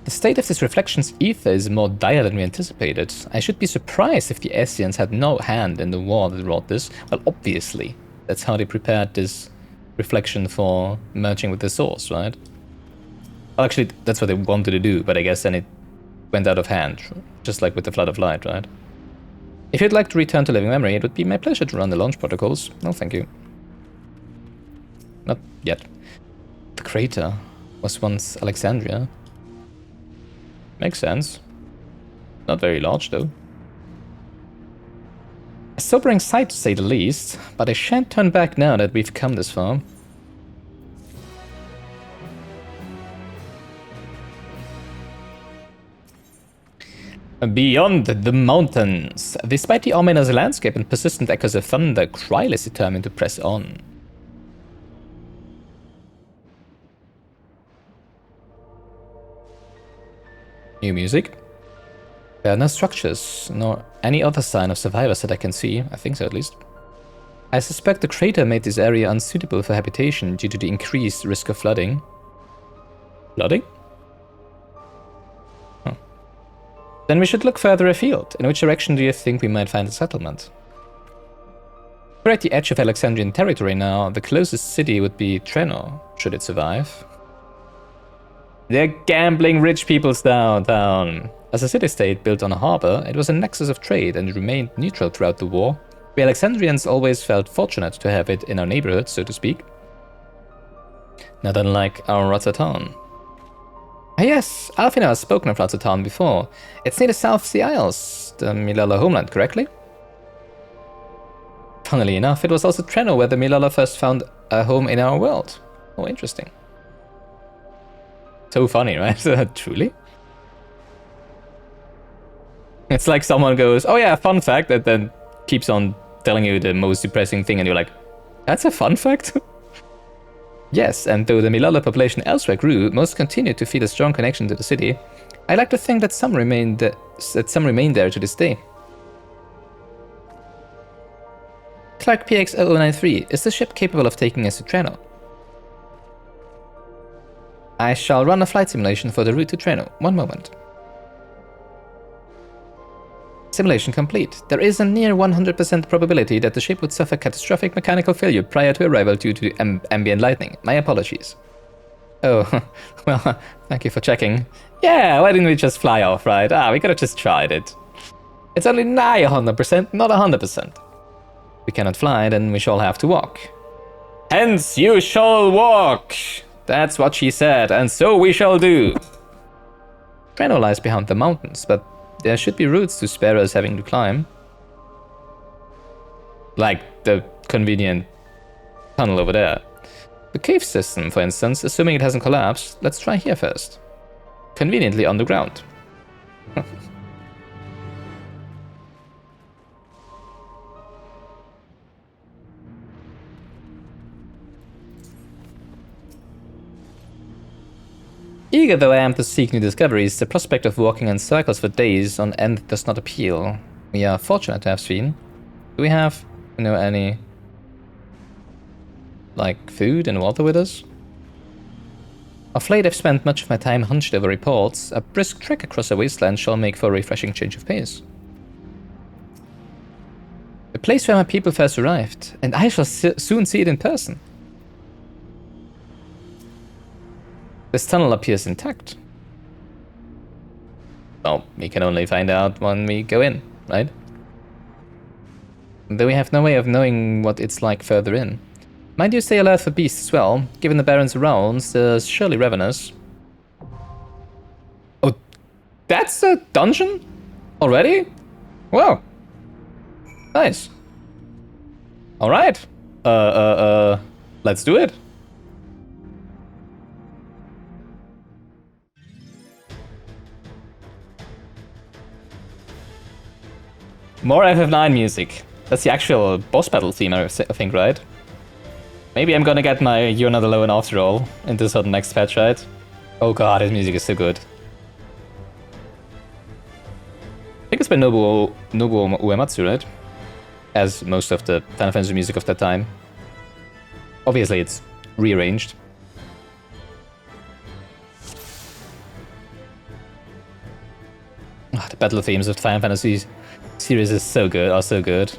The state of this reflection's ether is more dire than we anticipated. I should be surprised if the Esseans had no hand in the war that wrought this. Well, obviously, that's how they prepared this reflection for merging with the source, right? Well, actually, that's what they wanted to do, but I guess then it went out of hand, just like with the Flood of Light, right? If you'd like to return to living memory, it would be my pleasure to run the launch protocols. No, thank you. Not yet. The crater was once Alexandria. Makes sense. Not very large, though. A sobering sight, to say the least, but I shan't turn back now that we've come this far. Beyond the mountains, despite the ominous landscape and persistent echoes of thunder, Kryl is determined to press on. New music. There are no structures, nor any other sign of survivors that I can see. I think so, at least. I suspect the crater made this area unsuitable for habitation due to the increased risk of flooding. Flooding? Huh. Then we should look further afield. In which direction do you think we might find a settlement? We're at the edge of Alexandrian territory now. The closest city would be Treno, should it survive. They're gambling rich people's downtown. As a city-state built on a harbor, it was a nexus of trade and remained neutral throughout the war. We Alexandrians always felt fortunate to have it in our neighborhood, so to speak. Not unlike our Ratatan. Ah yes, Alfina has spoken of lots of town before. It's near the South Sea Isles, the Milala homeland, correctly? Funnily enough, it was also Treno where the Milala first found a home in our world. Oh, interesting. So funny, right? Truly? It's like someone goes, oh yeah, fun fact, and then keeps on telling you the most depressing thing, and you're like, that's a fun fact? Yes, and though the Milala population elsewhere grew, most continued to feel a strong connection to the city. I like to think that some remain there to this day. Clark PX0093, is the ship capable of taking us to Treno? I shall run a flight simulation for the route to Treno. One moment. Simulation complete. There is a near 100% probability that the ship would suffer catastrophic mechanical failure prior to arrival due to ambient lightning. My apologies. Oh, well, thank you for checking. Yeah, why didn't we just fly off, right? We could have just tried it. It's only nigh 100%, not 100%. We cannot fly, then we shall have to walk. Hence, you shall walk! That's what she said, and so we shall do. Treno lies behind the mountains, but there should be routes to spare us having to climb. Like the convenient tunnel over there. The cave system, for instance, assuming it hasn't collapsed, let's try here first. Conveniently underground. Eager though I am to seek new discoveries, the prospect of walking in circles for days on end does not appeal. We are fortunate to have seen. Do we have, any, like, food and water with us? Of late I've spent much of my time hunched over reports. A brisk trek across the wasteland shall make for a refreshing change of pace. The place where my people first arrived, and I shall soon see it in person. This tunnel appears intact. Well, we can only find out when we go in, right? Though we have no way of knowing what it's like further in. Mind you stay alert for beasts as well. Given the Baron's rounds, there's surely ravenous. Oh, that's a dungeon? Already? Wow. Nice. Alright. Let's do it. More FF9 music. That's the actual boss battle theme, I think, right? Maybe I'm gonna get my You're Not Alone after all in this next patch, right? Oh god, his music is so good. I think it's by Nobuo Uematsu, right? As most of the Final Fantasy music of that time. Obviously, it's rearranged. The battle themes of Final Fantasy series is so good, are so good.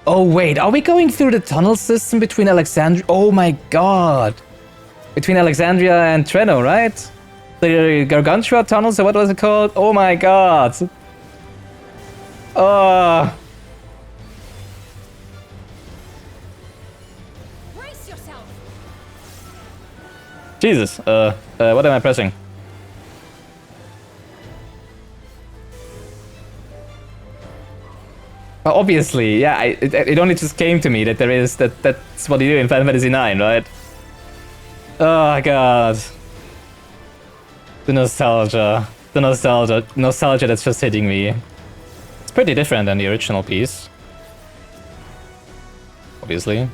Oh wait, are we going through the tunnel system between Alexandria? Oh my god! Between Alexandria and Treno, right? The Gargantua tunnels, or what was it called? Oh my god! Oh! Brace yourself. Jesus, what am I pressing? Well, obviously, yeah, it only just came to me that that's what you do in Final Fantasy IX, right? Oh god. The nostalgia that's just hitting me. It's pretty different than the original piece. Obviously.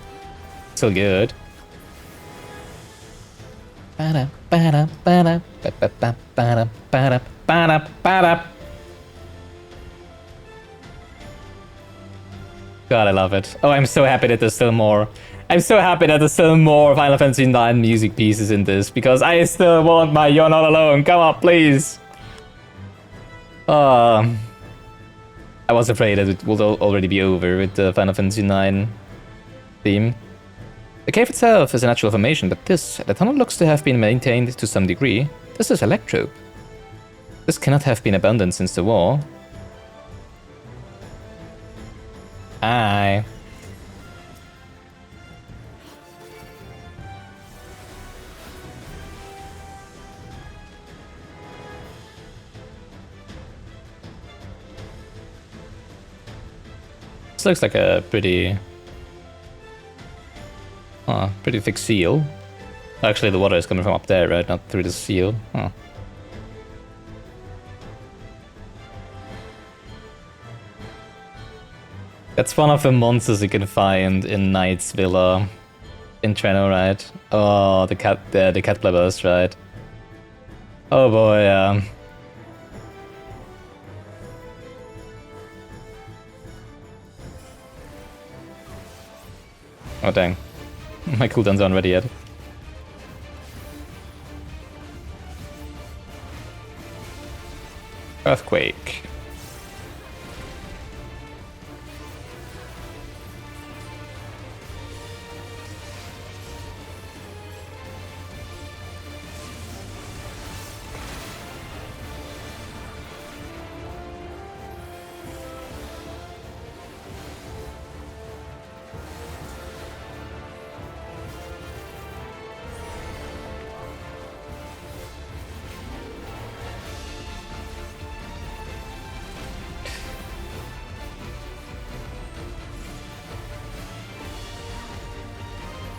Still good. God, I love it. Oh, I'm so happy that there's still more. I'm so happy that there's still more Final Fantasy IX music pieces in this, because I still want my You're Not Alone. Come on, please. I was afraid that it would already be over with Final Fantasy IX. theme. The cave itself is a natural formation, but the tunnel looks to have been maintained to some degree. This is electrope. This cannot have been abundant since the war. Aye. This looks like a pretty thick seal. Actually, the water is coming from up there, right? Not through the seal. Huh. That's one of the monsters you can find in Knight's Villa in Treno, right? Oh, the cat blabbers, right? Oh boy, yeah. Oh dang. My cooldowns aren't ready yet. Earthquake.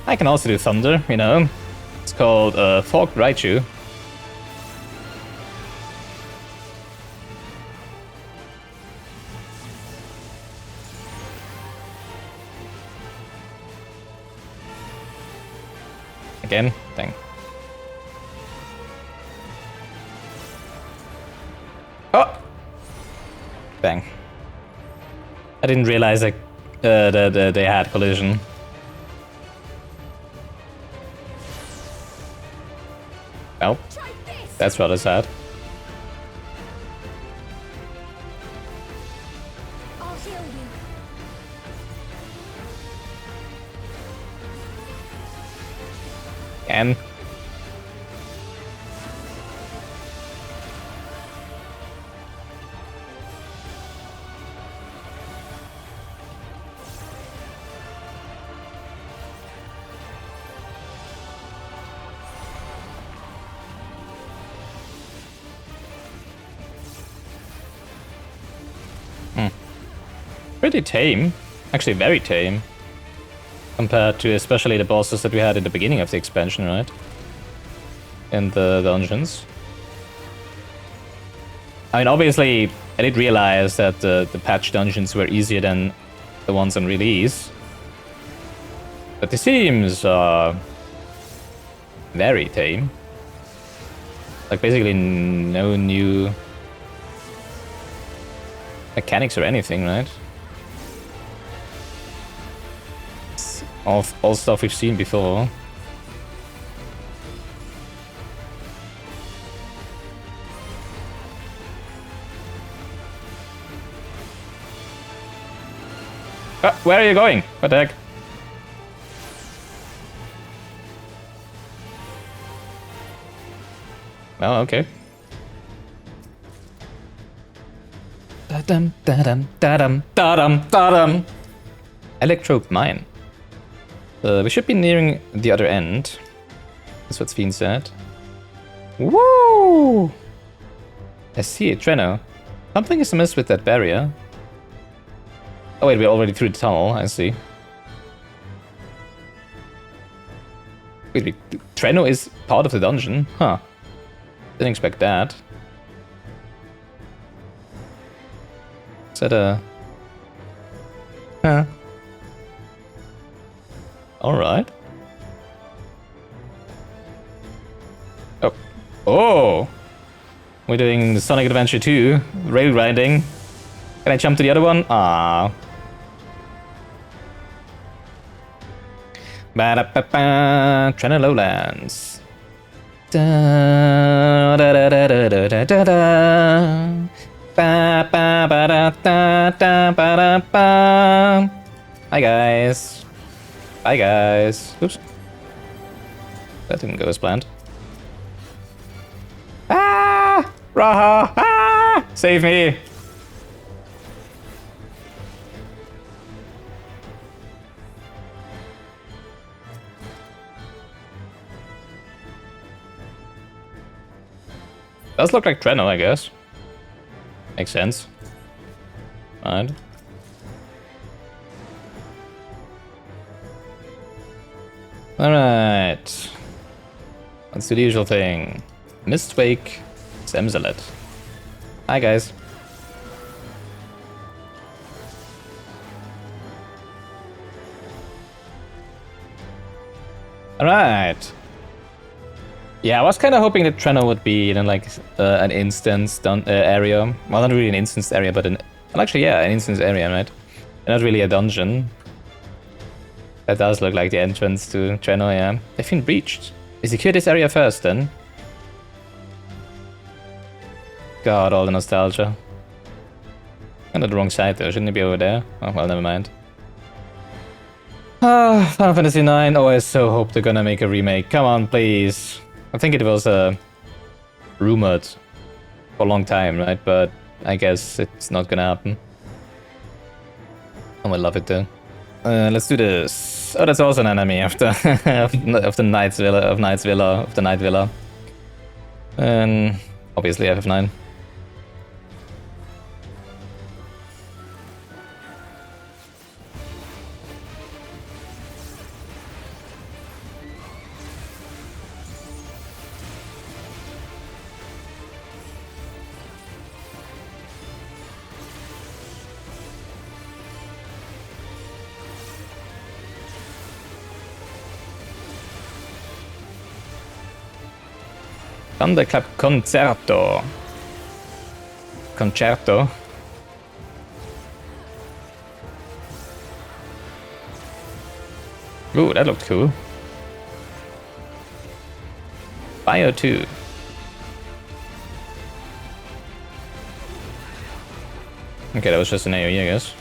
I can also do thunder, you know. It's called Forked Raichu. Again, dang. Oh! Bang. I didn't realize that they had collision. Well, that's rather sad. I'll heal you. And pretty tame. Actually, very tame. Compared to especially the bosses that we had in the beginning of the expansion, right? In the dungeons. I mean, obviously, I did realize that the patch dungeons were easier than the ones on release. But it seems very tame. Like, basically no new mechanics or anything, right? All stuff we've seen before. Where are you going? What the heck? Oh, okay. Da-dum, da-dum, da-dum, da-dum, da-dum. Electrode mine. We should be nearing the other end. That's what's being said. Woo! I see it, Treno. Something is amiss with that barrier. Oh wait, we're already through the tunnel, I see. Wait, Treno is part of the dungeon? Huh. Didn't expect that. Is that a... Huh. Alright. Oh. Oh! We're doing the Sonic Adventure 2, rail grinding. Can I jump to the other one? Ah. Ba-da-ba-ba, Treno Lowlands. Da da da da da da da da. Ba ba ba da da da ba da ba. Hi guys. Bye, guys. Oops. That didn't go as planned. Ah! Raha! Ah! Save me! Does look like Treno, I guess. Makes sense. Alright. Alright. Let's do the usual thing. Mistwake, Zemzalet. Hi, guys. Alright. Yeah, I was kind of hoping that Treno would be in like an instance area. Well, not really an instance area, but well, actually, yeah, an instance area, right? And not really a dungeon. That does look like the entrance to Treno, yeah. They've been breached. We secure this area first, then. God, all the nostalgia. I'm on the wrong side, though. Shouldn't it be over there? Oh, well, never mind. Ah, Final Fantasy IX. Oh, I so hope they're gonna make a remake. Come on, please. I think it was rumored for a long time, right? But I guess it's not gonna happen. I would love it though. Let's do this. Oh, that's also an enemy of the of the Knight's Villa. And obviously FF9. Thunderclap Concerto. Concerto. Ooh, that looked cool. Bio 2. Okay, that was just an AoE, I guess.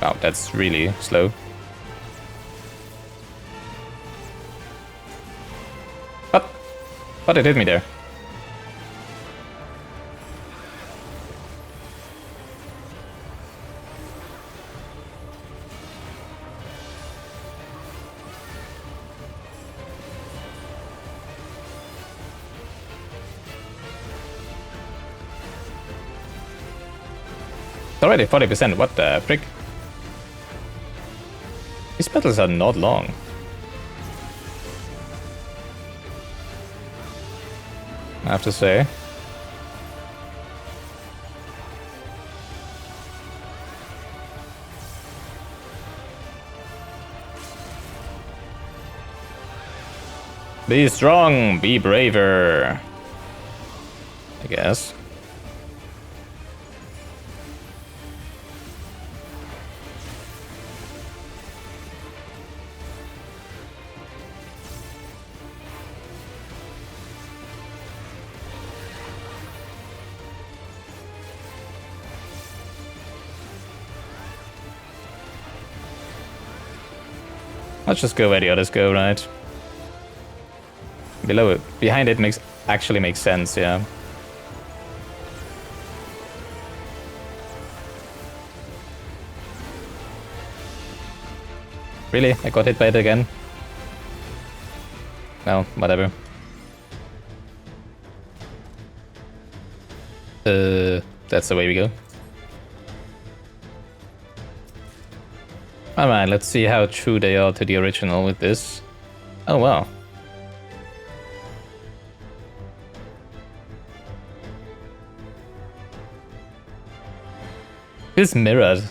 Wow, that's really slow. But it hit me there. It's already 40%, what the frick? These battles are not long. I have to say. Be strong, be braver. I guess. Let's just go where the others go, right? Below it, behind it actually makes sense, yeah. Really? I got hit by it again? No, whatever. That's the way we go. Alright, let's see how true they are to the original with this. Oh wow. It's mirrored.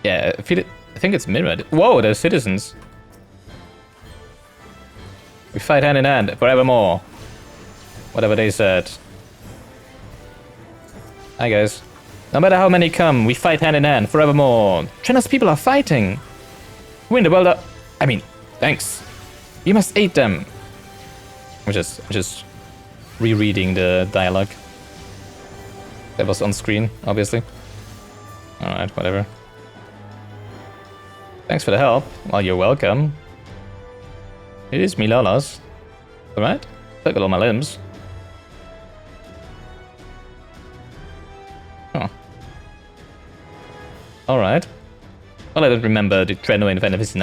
Yeah, I think it's mirrored. Whoa, they're citizens. We fight hand in hand forevermore. Whatever they said. Hi guys. No matter how many come, we fight hand in hand forevermore. Treno's people are fighting. Who in the world are... I mean, thanks. You must eat them. I'm just rereading the dialogue that was on screen, obviously. Alright, whatever. Thanks for the help. Well, you're welcome. It is me, Lalas. Alright? Look at all my limbs. Oh. Alright. Well, I don't remember the Treno in Final Fantasy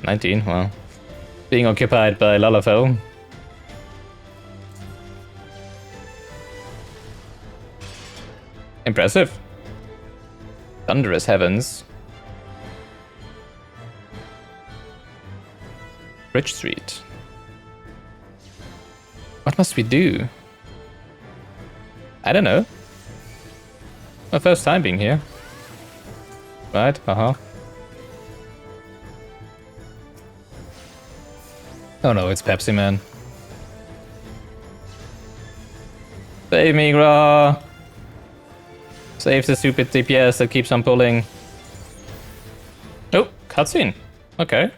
19, well. Being occupied by Lalafell. Impressive. Thunderous heavens. Bridge Street. What must we do? I don't know. My first time being here. Right, uh-huh. Oh no, it's Pepsi Man. Save me, Gra! Save the stupid DPS that keeps on pulling. Oh, cutscene. Okay.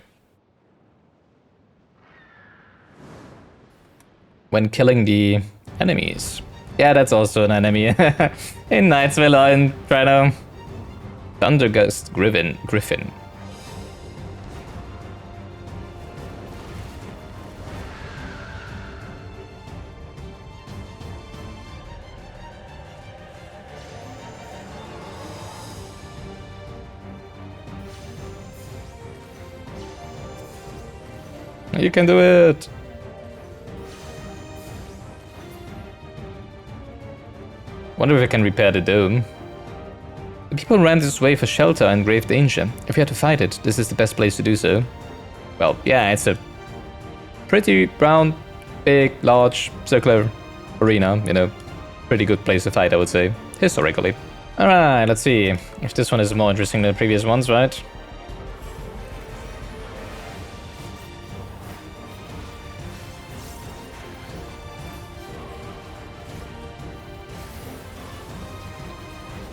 When killing the enemies. Yeah, that's also an enemy. In Knightsville in Treno. Thundergust Griffin. You can do it! Wonder if I can repair the dome. The people ran this way for shelter and grave danger. If you had to fight it, this is the best place to do so. Well, yeah, it's a pretty round, big, large, circular arena, you know. Pretty good place to fight, I would say, historically. Alright, let's see if this one is more interesting than the previous ones, right?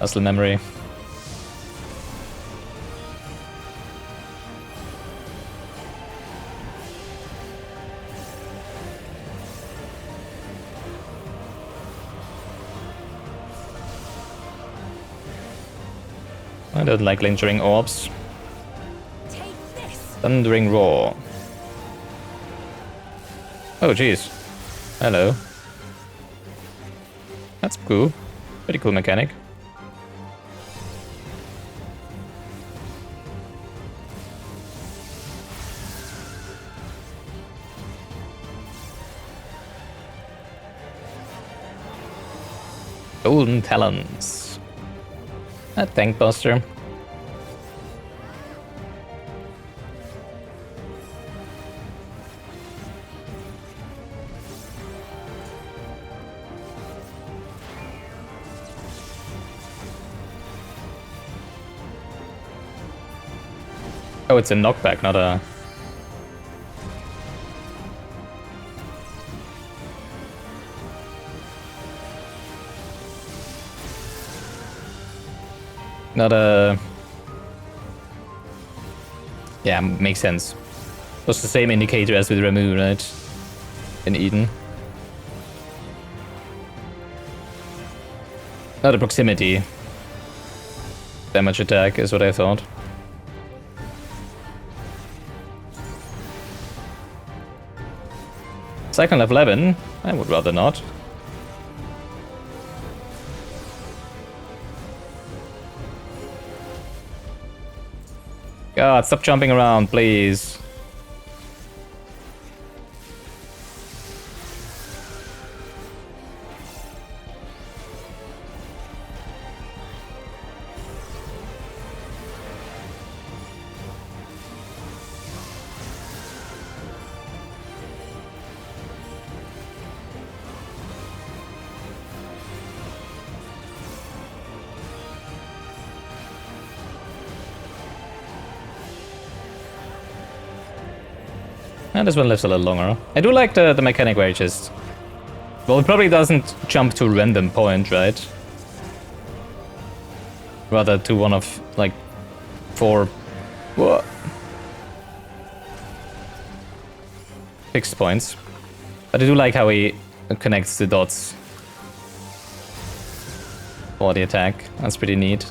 Muscle memory. I don't like lingering orbs. Thundering roar. Oh jeez. Hello. That's cool. Pretty cool mechanic. Golden Talons. A tank buster. Oh, it's a knockback, not a... Not a... Yeah, makes sense. Was the same indicator as with Ramu, right? In Eden. Not a proximity damage attack is what I thought. Second level 11? I would rather not. God, stop jumping around, please. And this one lives a little longer. I do like the mechanic where it just... Well, it probably doesn't jump to a random point, right? Rather to one of, like, 4... What? fixed points. But I do like how he connects the dots for the attack. That's pretty neat.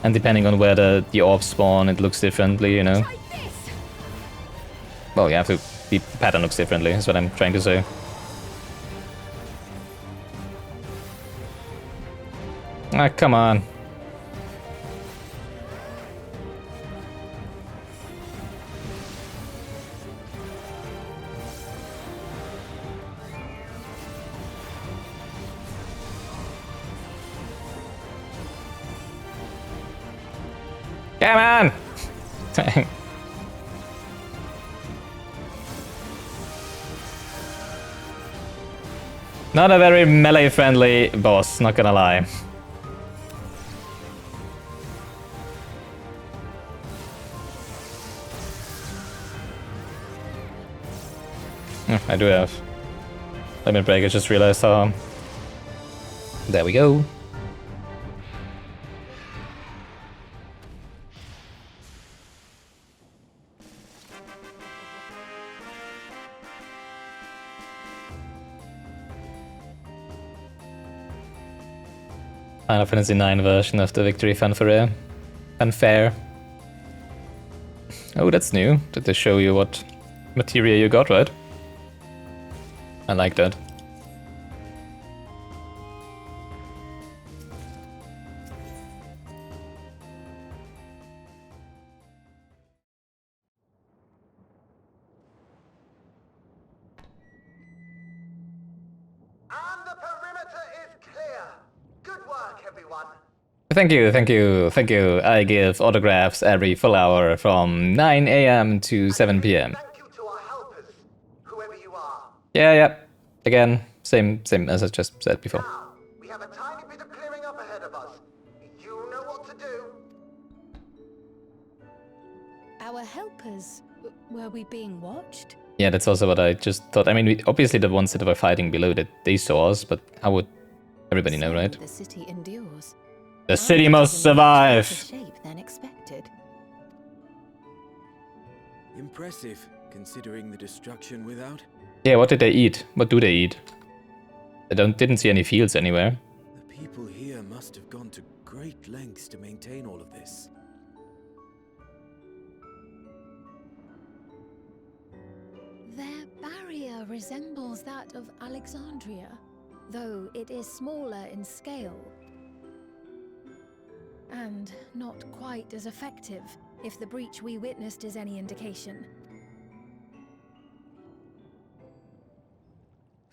And depending on where the orbs spawn, it looks differently, you know? Well, you have to... The pattern looks differently, is what I'm trying to say. Ah, come on. Come on! Not a very melee-friendly boss, not gonna lie. I do have limit break, I just realized how... There we go. Final Fantasy IX version of the Victory Fanfare. Oh, that's new. Did they show you what materia you got, right? I like that. Thank you, thank you, thank you. I give autographs every full hour from 9 AM to 7 PM. Thank you to our helpers, whoever you are. Yeah. Again, same as I just said before. Now, we have a tiny bit of clearing up ahead of us. You know what to do. Our helpers, were we being watched? Yeah, that's also what I just thought. I mean, obviously the ones that were fighting below, that they saw us, but how would everybody know, right? The city endures. The city must survive! Shape than expected. Impressive, considering the destruction without. Yeah, what did they eat? What do they eat? I didn't see any fields anywhere. The people here must have gone to great lengths to maintain all of this. Their barrier resembles that of Alexandria, though it is smaller in scale. And not quite as effective, if the breach we witnessed is any indication.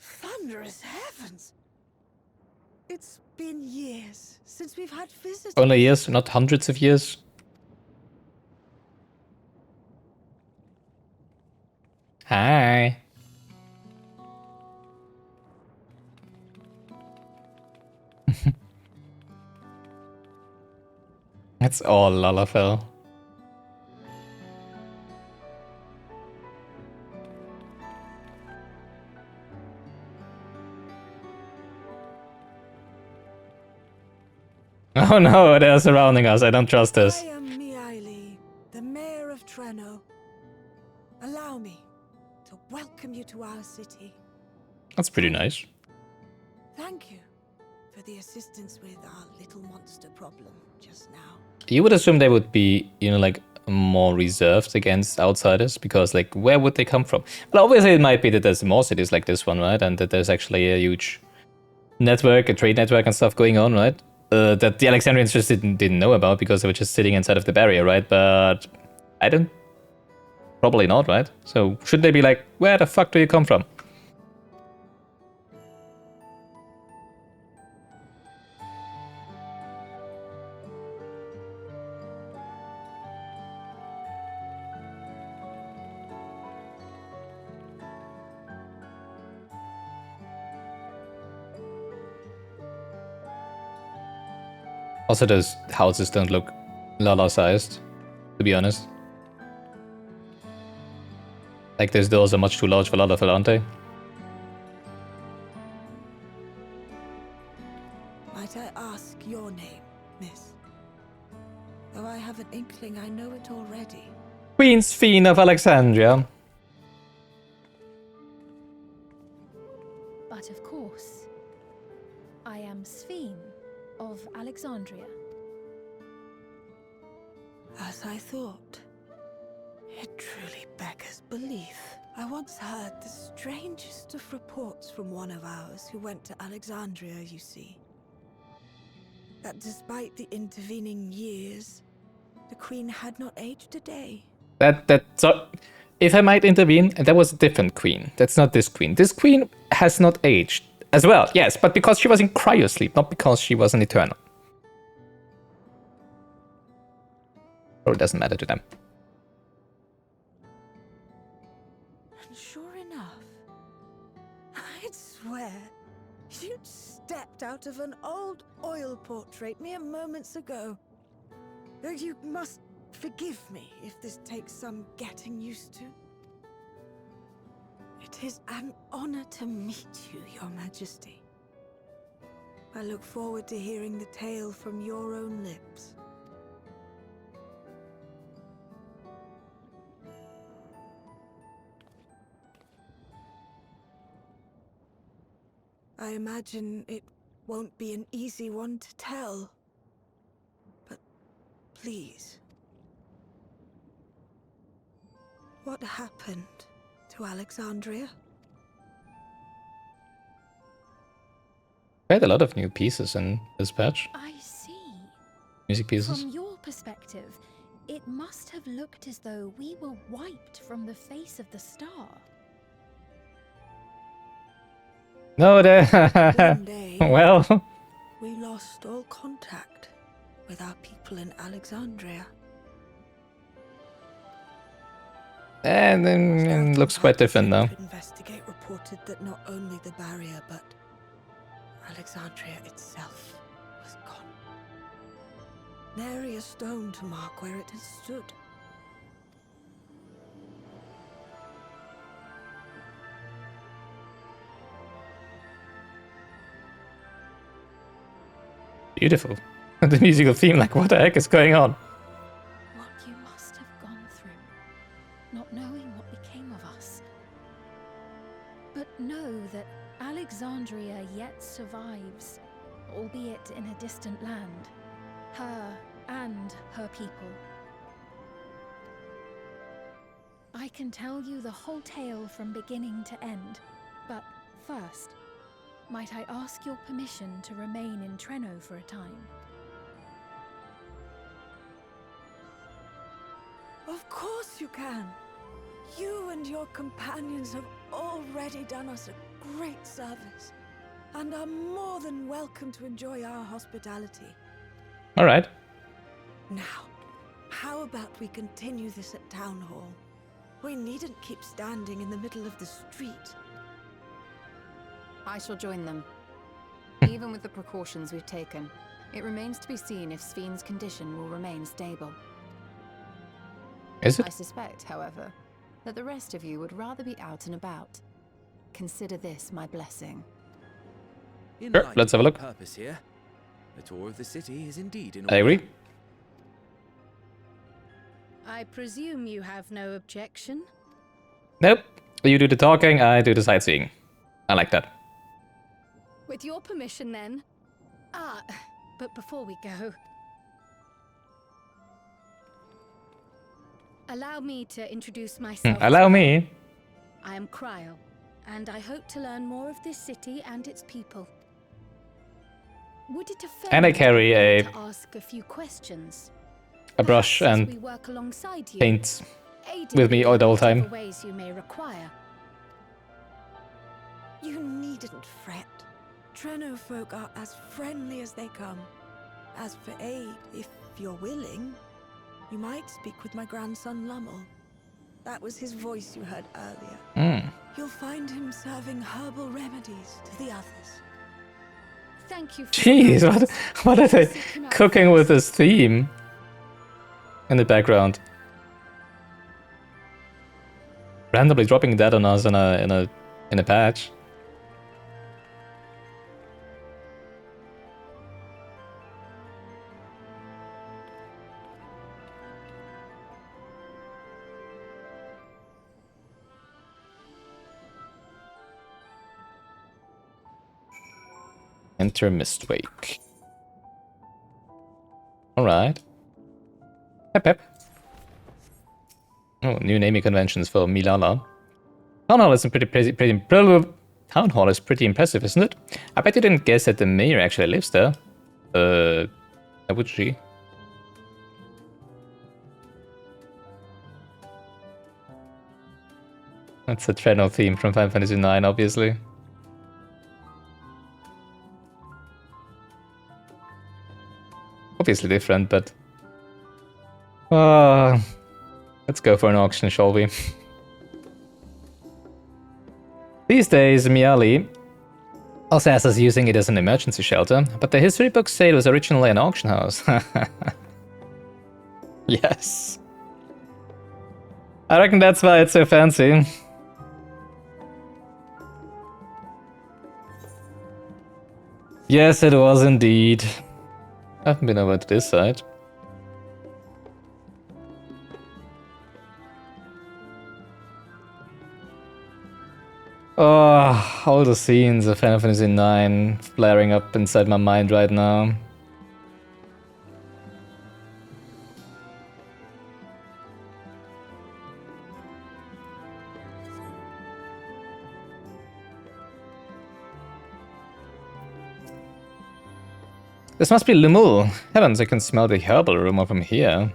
Thunderous heavens! It's been years since we've had visitors. Only years, not hundreds of years. Hi. That's all Lalafell. Oh no, they're surrounding us. I don't trust this. I am Miaili, the mayor of Treno. Allow me to welcome you to our city. That's pretty nice. Thank you for the assistance with our little monster problem just now. You would assume they would be, you know, like more reserved against outsiders, because like where would they come from? Well, obviously it might be that there's more cities like this one, right? And that there's actually a huge network, a trade network and stuff going on, right? That the Alexandrians just didn't know about because they were just sitting inside of the barrier, right? But I don't... Probably not, right? So should they be like, where the fuck do you come from? Also, those houses don't look Lala-sized, to be honest. Like, those doors are much too large for Lalafell, aren't they? Might I ask your name, miss? Though I have an inkling I know it already. Queen's Fiend of Alexandria. But of course, I am Sphene of Alexandria. As I thought. It truly beggars belief. I once heard the strangest of reports from one of ours who went to Alexandria, you see. That despite the intervening years, the Queen had not aged a day. So, if I might intervene, that was a different queen. That's not this queen. This queen has not aged as well, yes, but because she was in cryosleep, not because she was an eternal. Or it doesn't matter to them. And sure enough, I'd swear you'd stepped out of an old oil portrait mere moments ago. Though you must forgive me if this takes some getting used to. It is an honor to meet you, Your Majesty. I look forward to hearing the tale from your own lips. I imagine it won't be an easy one to tell. But please. What happened to Alexandria? I had a lot of new pieces in this patch. I see. Music pieces. From your perspective, it must have looked as though we were wiped from the face of the star. No, One day, well, we lost all contact with our people in Alexandria. and then looks quite different now. To investigate reported that not only the barrier, but Alexandria itself was gone. Nary a stone to mark where it has stood. Beautiful. The musical theme, like, what the heck is going on? What you must have gone through, not knowing what became of us. But know that Alexandria yet survives, albeit in a distant land. Her and her people. I can tell you the whole tale from beginning to end, but first, might I ask your permission to remain in Treno for a time? Of course you can. You and your companions have already done us a great service, and are more than welcome to enjoy our hospitality. All right. Now, how about we continue this at Town Hall? We needn't keep standing in the middle of the street. I shall join them. Even with the precautions we've taken, it remains to be seen if Sphene's condition will remain stable. Is I it? suspect, however, that the rest of you would rather be out and about. Consider this my blessing. Sure, let's have a look. Purpose here. A tour of the city is indeed in I agree. I presume you have no objection? Nope. You do the talking, I do the sightseeing. I like that. With your permission, then. But before we go, allow me to introduce myself. Allow me. I am Cryo, and I hope to learn more of this city and its people. Would it offend And I carry you to ask a few questions? a brush Perhaps as and we work alongside you, paint aiding with me you all in the whole whatever time. ways you may require. You needn't fret. Treno folk are as friendly as they come. As for aid, if you're willing, you might speak with my grandson Lummel. That was his voice you heard earlier. You'll find him serving herbal remedies to the others. Thank you for Jeez, your what are they Seeking out cooking with this theme in the background? Randomly dropping that on us in a patch. Enter Mistwake. Alright. Pep pep. Oh, new naming conventions for Milala. Town Hall is Town Hall is pretty impressive, isn't it? I bet you didn't guess that the mayor actually lives there. How would she? That's a Treno theme from Final Fantasy IX, obviously. Obviously different, but... let's go for an auction, shall we? These days, Miali also has us using it as an emergency shelter, but the history books say it was originally an auction house. Yes. I reckon that's why it's so fancy. Yes, it was indeed. I haven't been over to this side. Oh, all the scenes of Final Fantasy IX flaring up inside my mind right now. This must be Lumul. Heavens, I can smell the herbal aroma from here.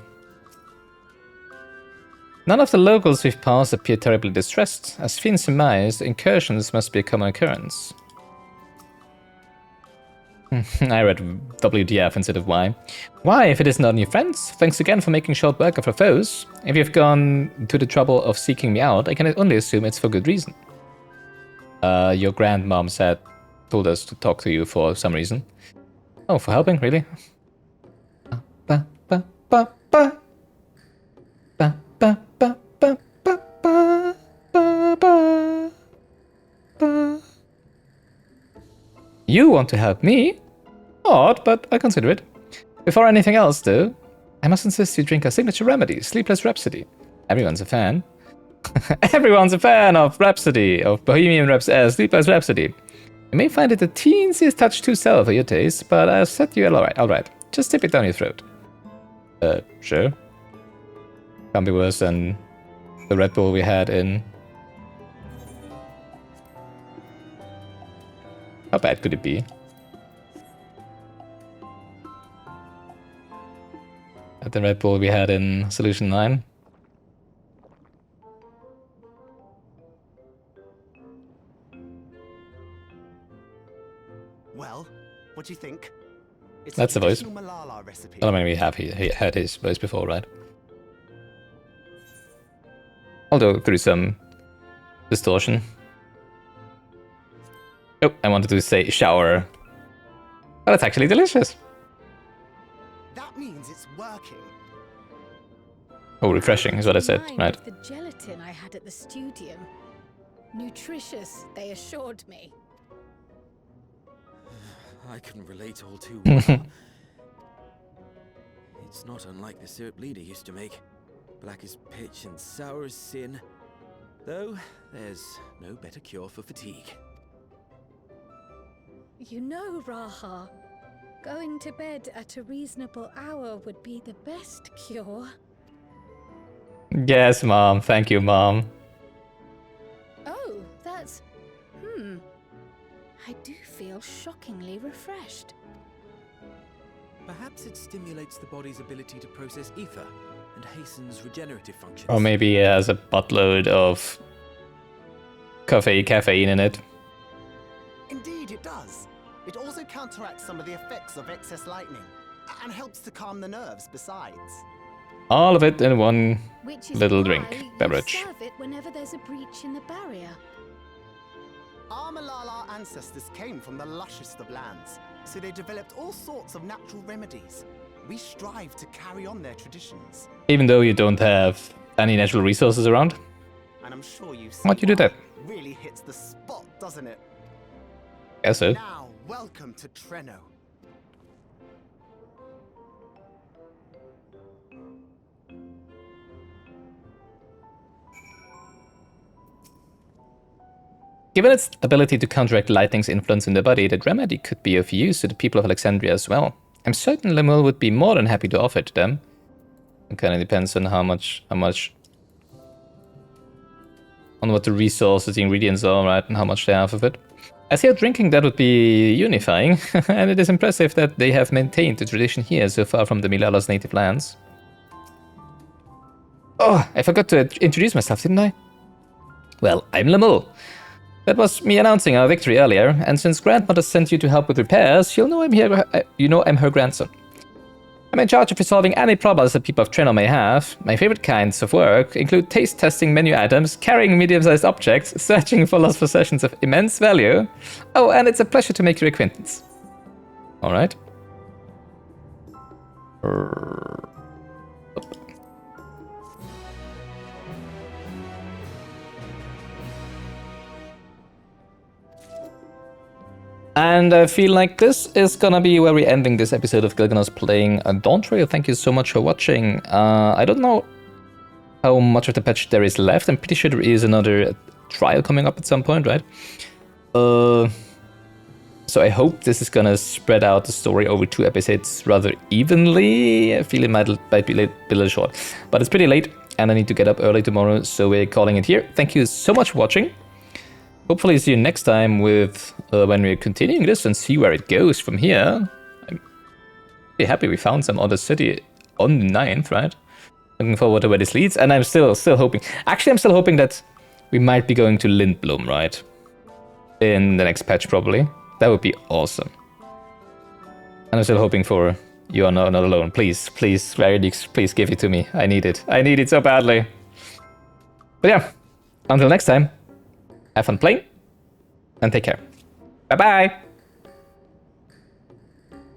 None of the locals we've passed appear terribly distressed. As Finn surmised, incursions must be a common occurrence. I read WDF instead of Y. Why, if it is not new friends? Thanks again for making short work of our foes. If you've gone to the trouble of seeking me out, I can only assume it's for good reason. Your grandmom told us to talk to you for some reason. Oh, for helping, really? You want to help me? Odd, but I consider it. Before anything else, though, I must insist you drink our signature remedy, Sleepless Rhapsody. Everyone's a fan. Everyone's a fan of Rhapsody, of Bohemian Sleepless Rhapsody. You may find it a teensiest touch too sour for your taste, but I'll set you alright. Just tip it down your throat. Sure. Can't be worse than the Red Bull we had in... How bad could it be? At the Red Bull we had in Solution 9. Well, what do you think? It's That's the voice. Malala recipe. I mean, we have he heard his voice before, right? Although through some distortion. Oh, I wanted to say shower. But it's actually delicious. That means it's working. Oh, refreshing is what I said, right? The gelatin I had at the studium. Nutritious, they assured me. I can relate all too well. It's not unlike the syrup Leader used to make. Black as pitch and sour as sin. Though, there's no better cure for fatigue. You know, Raha, going to bed at a reasonable hour would be the best cure. Yes, Mom. Thank you, Mom. Oh, that's... I do feel shockingly refreshed. Perhaps it stimulates the body's ability to process ether and hastens regenerative functions. Or maybe it has a buttload of caffeine in it. Indeed, it does. It also counteracts some of the effects of excess lightning and helps to calm the nerves besides. All of it in one Which is little why drink, you beverage. serve it whenever there's a breach in the barrier. Our Malala ancestors came from the lushest of lands, so they developed all sorts of natural remedies. We strive to carry on their traditions. Even though you don't have any natural resources around? And I'm sure you see Why'd you do that? really hits the spot, doesn't it? Guess so. Now, welcome to Treno. Given its ability to counteract lightning's influence in the body, that remedy could be of use to the people of Alexandria as well. I'm certain Lemuel would be more than happy to offer it to them. It kind of depends on how much, on what the resources, the ingredients are, right, and how much they have of it. I feel drinking that would be unifying, and it is impressive that they have maintained the tradition here so far from the Milala's native lands. Oh, I forgot to introduce myself, didn't I? Well, I'm Lemuel. That was me announcing our victory earlier, and since Grandmother sent you to help with repairs, you'll know I'm here. You know I'm her grandson. I'm in charge of resolving any problems that people of Treno may have. My favorite kinds of work include taste testing menu items, carrying medium-sized objects, searching for lost possessions of immense value. Oh, and it's a pleasure to make your acquaintance. Alright. And I feel like this is gonna be where we're ending this episode of Gilganos playing Dawntrail. Thank you so much for watching. I don't know how much of the patch there is left. I'm pretty sure there is another trial coming up at some point, right? So I hope this is gonna spread out the story over 2 episodes rather evenly. I feel it might be a little short. But it's pretty late, and I need to get up early tomorrow, so we're calling it here. Thank you so much for watching. Hopefully see you next time with when we're continuing this and see where it goes from here. I'm pretty happy we found some other city on the 9th, right? Looking forward to where this leads, and I'm still hoping. Actually, I'm still hoping that we might be going to Lindblom, right? In the next patch, probably. That would be awesome. And I'm still hoping for You Are Not Alone. Please, please, Veridix, please give it to me. I need it. I need it so badly. But yeah, until next time. Have fun playing, and take care. Bye-bye!